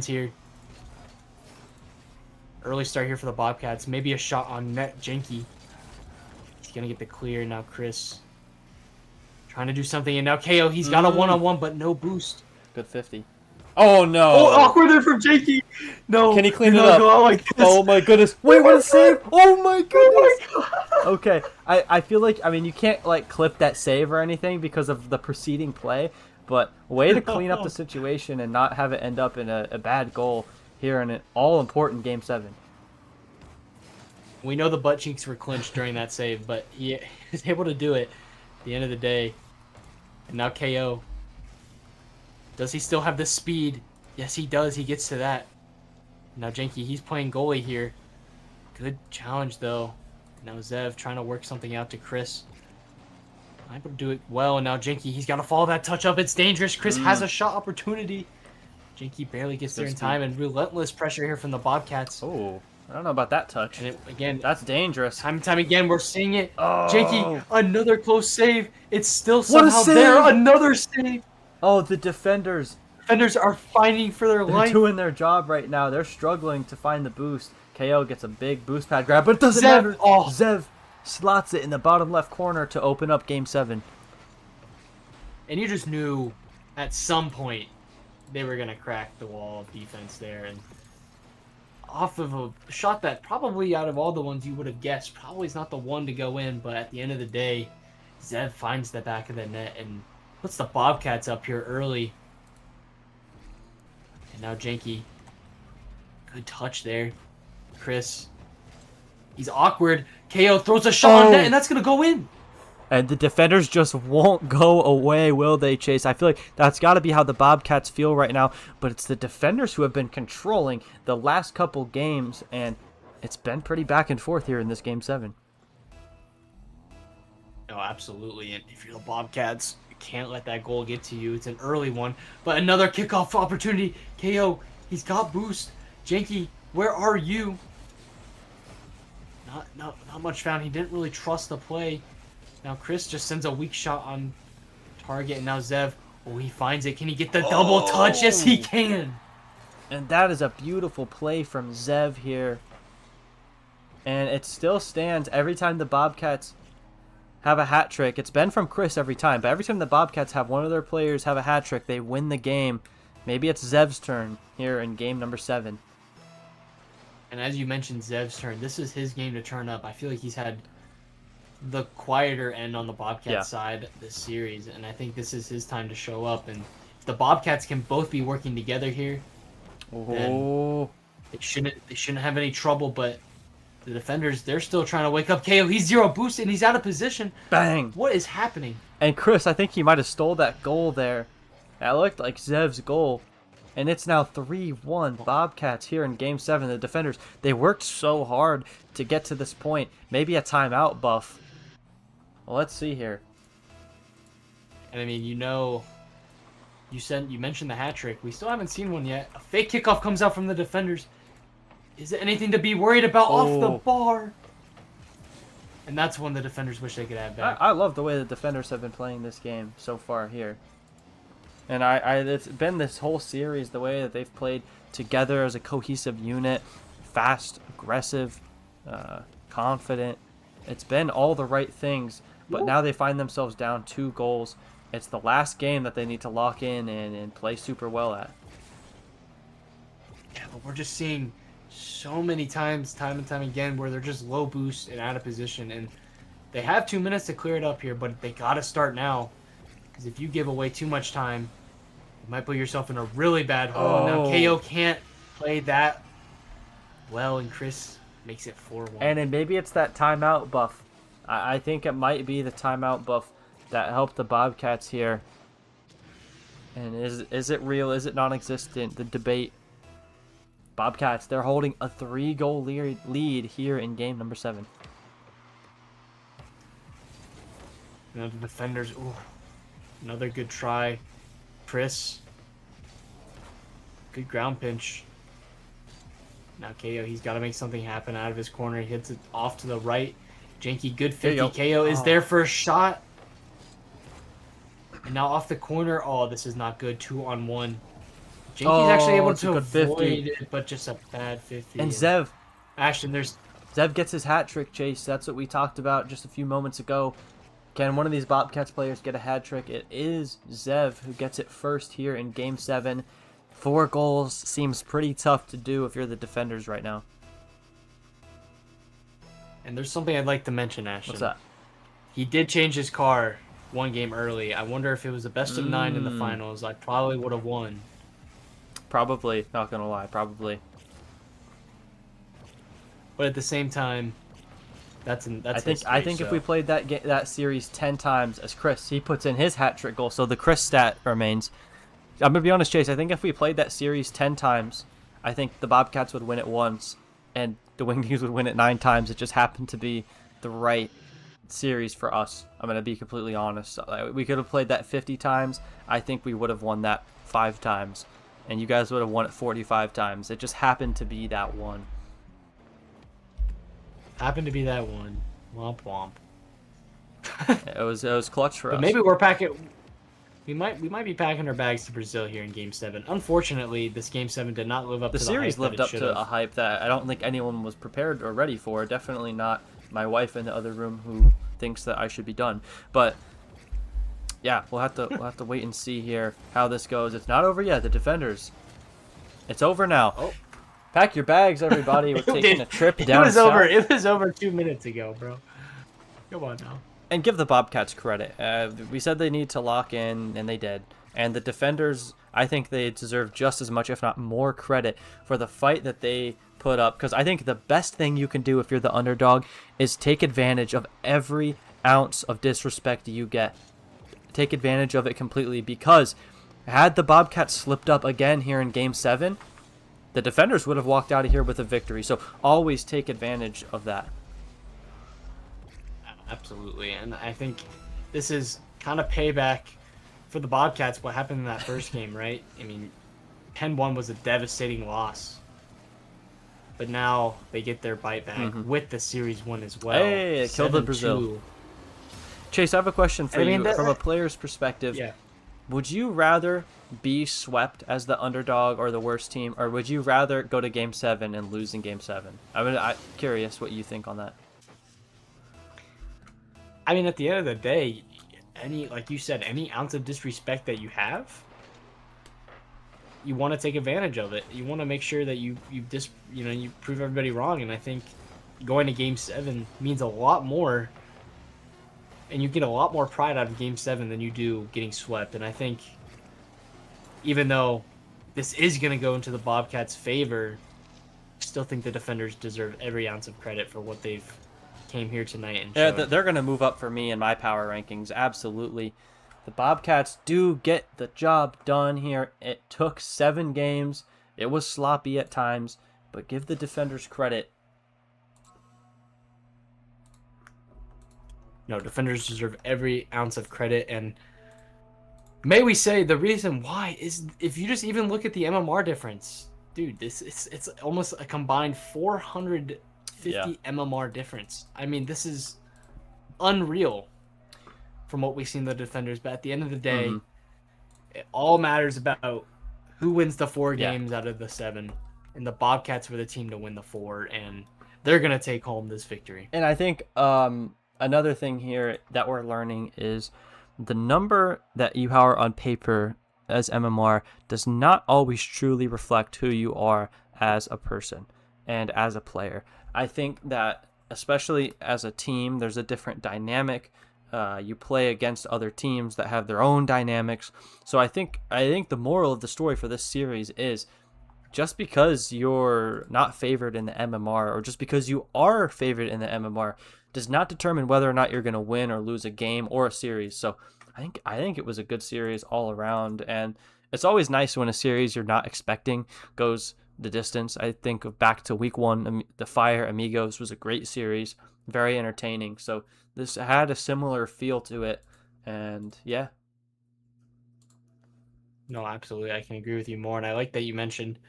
here, early start here for the Bobcats. Maybe a shot on net. Jenke. He's gonna get the clear now. Chris trying to do something, and now KO. He's got a one-on-one, but no boost. good 50. Oh, no. Oh, awkward there from Jakey. No. Can he clean do it not up? go out like this. Oh, my goodness. Wait, what a save. Oh, my goodness. Oh my God. Okay, I feel like, I mean, you can't, like, clip that save or anything because of the preceding play, but way to clean up the situation and not have it end up in a bad goal here in an all-important Game 7. We know the butt cheeks were clenched during that save, but he was able to do it at the end of the day. And now KO. Does he still have the speed? Yes, he does. He gets to that. Now Jenke, he's playing goalie here. Good challenge, though. Now Zev trying to work something out to Chris. Able to do it well. And now Jenke, he's got to follow that touch up. It's dangerous. Chris has a shot opportunity. Janky barely gets there in Good time, and relentless pressure here from the Bobcats. Oh, I don't know about that touch. And again, That's dangerous. time and time again, we're seeing it. Oh. Janky, another close save. It's still What a somehow there. save! Another save. Oh, the defenders. Defenders are fighting for their They're life. doing their job right now. They're struggling to find the boost. KO gets a big boost pad grab, but it doesn't Zev, matter. oh. Zev slots it in the bottom left corner to open up Game 7. And you just knew at some point they were going to crack the wall of defense there. And off of a shot that probably out of all the ones you would have guessed, probably is not the one to go in. But at the end of the day, Zev finds the back of the net and puts the Bobcats up here early. And now Janky. Good touch there. Chris. He's awkward. KO throws a shot on net, and that's going to go in. And the defenders just won't go away, will they, Chase? I feel like that's got to be how the Bobcats feel right now. But it's the defenders who have been controlling the last couple games, and it's been pretty back and forth here in this Game 7. No, absolutely. And if you're the Bobcats, you can't let that goal get to you. It's an early one. But another kickoff opportunity. KO, he's got boost. Janky, where are you? Not much found. He didn't really trust the play. Now Chris just sends a weak shot on target, and now Zev, oh, he finds it. Can he get the double touch? Yes, he can. And that is a beautiful play from Zev here. And it still stands every time the Bobcats have a hat trick. It's been from Chris every time, but every time the Bobcats have one of their players have a hat trick, they win the game. Maybe it's Zev's turn here in game number 7. And as you mentioned, Zev's turn. This is his game to turn up. I feel like he's had the quieter end on the Bobcats side this series, and I think this is his time to show up. And if the Bobcats can both be working together here, then they shouldn't have any trouble. But the defenders, they're still trying to wake up. KO, he's 0 boosted, and he's out of position. Bang! What is happening? And Chris, I think he might have stole that goal there. That looked like Zev's goal. And it's now 3-1 Bobcats here in Game 7. The defenders, they worked so hard to get to this point. Maybe a timeout buff. Well, let's see here. And I mean, you mentioned the hat trick. We still haven't seen one yet. A fake kickoff comes out from the defenders. Is it anything to be worried about off the bar? And that's one the defenders wish they could have back. I love the way the defenders have been playing this game so far here. And it's been this whole series, the way that they've played together as a cohesive unit, fast, aggressive, confident. It's been all the right things, but now they find themselves down 2 goals. It's the last game that they need to lock in and play super well at. Yeah, but we're just seeing so many times, time and time again, where they're just low boost and out of position. And they have 2 minutes to clear it up here, but they got to start now. Because if you give away too much time, you might put yourself in a really bad hole. Now KO can't play that well, and Chris makes it 4-1. And then maybe it's that timeout buff. I think it might be the timeout buff that helped the Bobcats here. And is it real? Is it non-existent? The debate. Bobcats, they're holding a 3-goal lead here in game number 7. Now the defenders, ooh, another good try. Chris, good ground pinch. Now KO, he's got to make something happen out of his corner. He hits it off to the right. Janky, good 50. KO is there for a shot. And now off the corner. Oh, this is not good. 2-on-1. Janky's actually able to avoid it, but just a bad 50. And Zev. Ashton, Zev gets his hat trick, Chase. That's what we talked about just a few moments ago. Can one of these Bobcats players get a hat trick? It is Zev who gets it first here in Game 7. 4 goals seems pretty tough to do if you're the defenders right now. And there's something I'd like to mention, Ashton. What's that? He did change his car 1 game early. I wonder if it was the best of 9 in the finals. I probably would have won. Probably. Not going to lie. Probably. But at the same time, I think if we played that series 10 times as Chris, he puts in his hat trick goal, so the Chris stat remains. I'm gonna be honest, Chase. I think if we played that series 10 times, I think the Bobcats would win it once, and the Wingdings would win it 9 times. It just happened to be the right series for us. I'm gonna be completely honest. We could have played that 50 times. I think we would have won that 5 times. and you guys would have won it 45 times. It just happened to be that one. Happened to be that one. Womp womp. It was clutch for us. But maybe we're packing. We might be packing our bags to Brazil here in Game 7. Unfortunately, this Game 7 did not live up The to series the hype lived that up it to a should've. hype that I don't think anyone was prepared or ready for. Definitely not my wife in the other room who thinks that I should be done. But yeah, we'll have to wait and see here how this goes. It's not over yet. The defenders. It's over now. Oh. Pack your bags, everybody. We're taking a trip down It was south. over. It was over 2 minutes ago, bro. Come on now. And give the Bobcats credit. We said they need to lock in, and they did. And the defenders, I think they deserve just as much, if not more, credit for the fight that they put up. Because I think the best thing you can do if you're the underdog is take advantage of every ounce of disrespect you get. Take advantage of it completely, because had the Bobcats slipped up again here in Game 7, the defenders would have walked out of here with a victory. So always take advantage of that. Absolutely, and I think this is kind of payback for the Bobcats. What happened in that first game, right? I mean, 10-1 was a devastating loss, but now they get their bite back with the series win as well. Hey, it killed the Brazil. 7-2. Chase, I have a question for you from a player's perspective. Yeah. Would you rather be swept as the underdog or the worst team, or would you rather go to Game 7 and lose in Game 7? I'm curious what you think on that. I mean, at the end of the day, like you said, any ounce of disrespect that you have, you want to take advantage of it. You want to make sure that you prove everybody wrong. And I think going to Game 7 means a lot more, and you get a lot more pride out of Game 7 than you do getting swept. And I think even though this is going to go into the Bobcats' favor, I still think the defenders deserve every ounce of credit for what they've came here tonight and Yeah, showed. they're going to move up for me in my power rankings. Absolutely. The Bobcats do get the job done here. It took 7 games. It was sloppy at times, but give the defenders credit. No, defenders deserve every ounce of credit, and may we say the reason why is if you just even look at the MMR difference, dude, it's almost a combined 450 MMR difference. I mean, this is unreal from what we've seen the defenders, but at the end of the day, it all matters about who wins the 4 games out of the 7, and the Bobcats were the team to win the 4, and they're gonna take home this victory. And I think another thing here that we're learning is the number that you have on paper as MMR does not always truly reflect who you are as a person and as a player. I think that especially as a team, there's a different dynamic. You play against other teams that have their own dynamics. So I think the moral of the story for this series is just because you're not favored in the MMR, or just because you are favored in the MMR, does not determine whether or not you're going to win or lose a game or a series. So I think it was a good series all around, and it's always nice when a series you're not expecting goes the distance. I think of back to week 1, the Fire Amigos was a great series, very entertaining. So this had a similar feel to it, and yeah. No, absolutely. I can agree with you more. And I like that you mentioned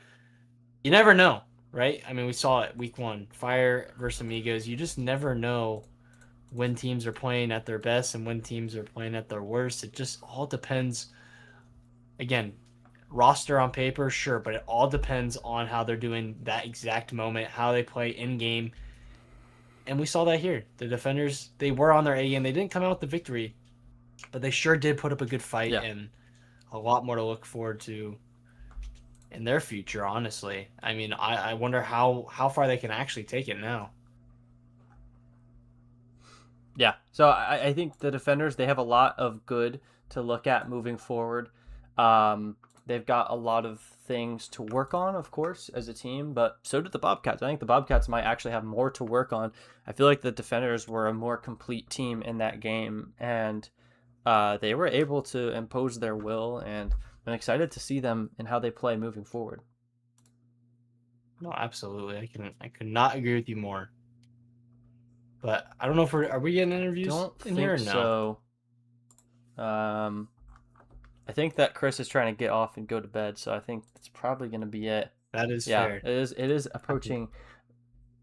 you never know, right? I mean, we saw it week 1, Fire versus Amigos. You just never know when teams are playing at their best and when teams are playing at their worst. It just all depends. Again, roster on paper, sure, but it all depends on how they're doing that exact moment, how they play in game. And we saw that here. The defenders, they were on their A game. They didn't come out with the victory, but they sure did put up a good fight, and a lot more to look forward to in their future, honestly. I mean, I wonder how far they can actually take it now. Yeah, so I think the defenders, they have a lot of good to look at moving forward. They've got a lot of things to work on, of course, as a team, but so did the Bobcats. I think the Bobcats might actually have more to work on. I feel like the defenders were a more complete team in that game, and they were able to impose their will, and I'm excited to see them and how they play moving forward. No, absolutely. I could not agree with you more. But I don't know if are we getting interviews Don't in think here or no? so. I think that Chris is trying to get off and go to bed, so I think that's probably going to be it. That is Yeah, fair. it is. It is approaching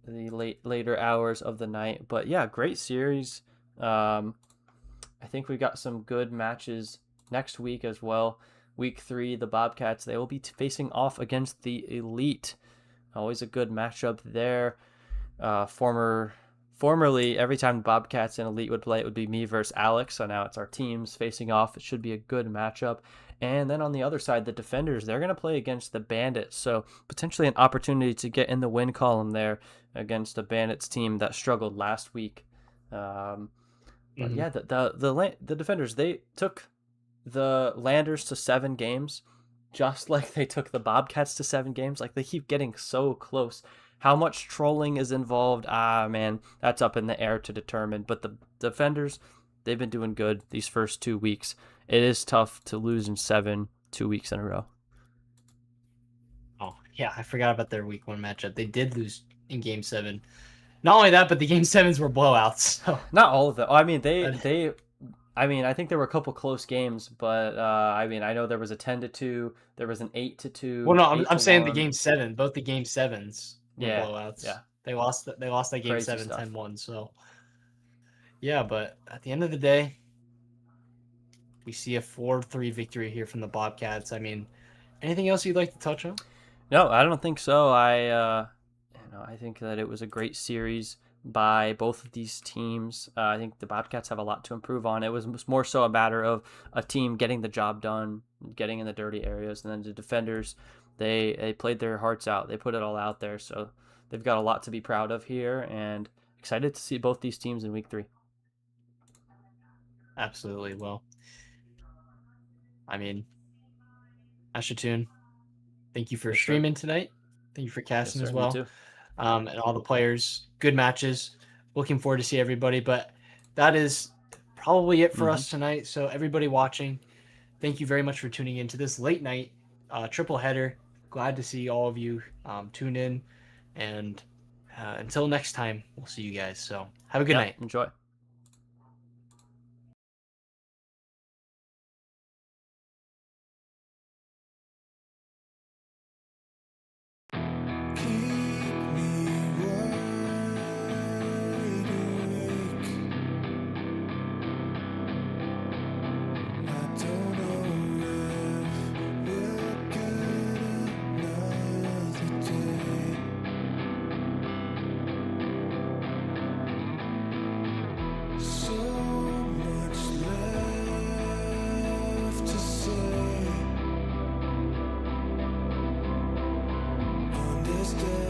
the later hours of the night, but yeah, great series. I think we got some good matches next week as well. Week 3, the Bobcats, they will be facing off against the Elite. Always a good matchup there. Formerly, every time the Bobcats and Elite would play, it would be me versus Alex. So now it's our teams facing off. It should be a good matchup. And then on the other side, the Defenders, they're going to play against the Bandits. So potentially an opportunity to get in the win column there against a Bandits team that struggled last week. But yeah, the Defenders, they took the Landers to 7 games, just like they took the Bobcats to 7 games. Like, they keep getting so close. How much trolling is involved? Man, that's up in the air to determine. But the Defenders, they've been doing good these first 2 weeks. It is tough to lose in 7 2 weeks in a row. Oh, yeah, I forgot about their week 1 matchup. They did lose in game 7. Not only that, but the game 7s were blowouts. So. Not all of them. I mean, I think there were a couple close games, but I know there was a 10-2, there was an 8-2. Well, no, I'm saying the game 7. Both the game 7s were blowouts. Yeah, they lost that game Crazy 7 stuff. 10-1. So yeah, but at the end of the day, we see a 4-3 victory here from the Bobcats. I mean, anything else you'd like to touch on? No, I don't think so. I think that it was a great series by both of these teams. I think the Bobcats have a lot to improve on. It was more so a matter of a team getting the job done, getting in the dirty areas, and then the Defenders, they played their hearts out. They put it all out there, so they've got a lot to be proud of here, and excited to see both these teams in week 3. Absolutely. Well, I mean, Ashatoon, thank you for streaming tonight. Thank you for casting as well. Too. And all the players, good matches. Looking forward to see everybody. But that is probably it for us tonight. So everybody watching, thank you very much for tuning in to this late night triple header. Glad to see all of you tune in. And until next time, we'll see you guys. So have a good night. Enjoy. Stay.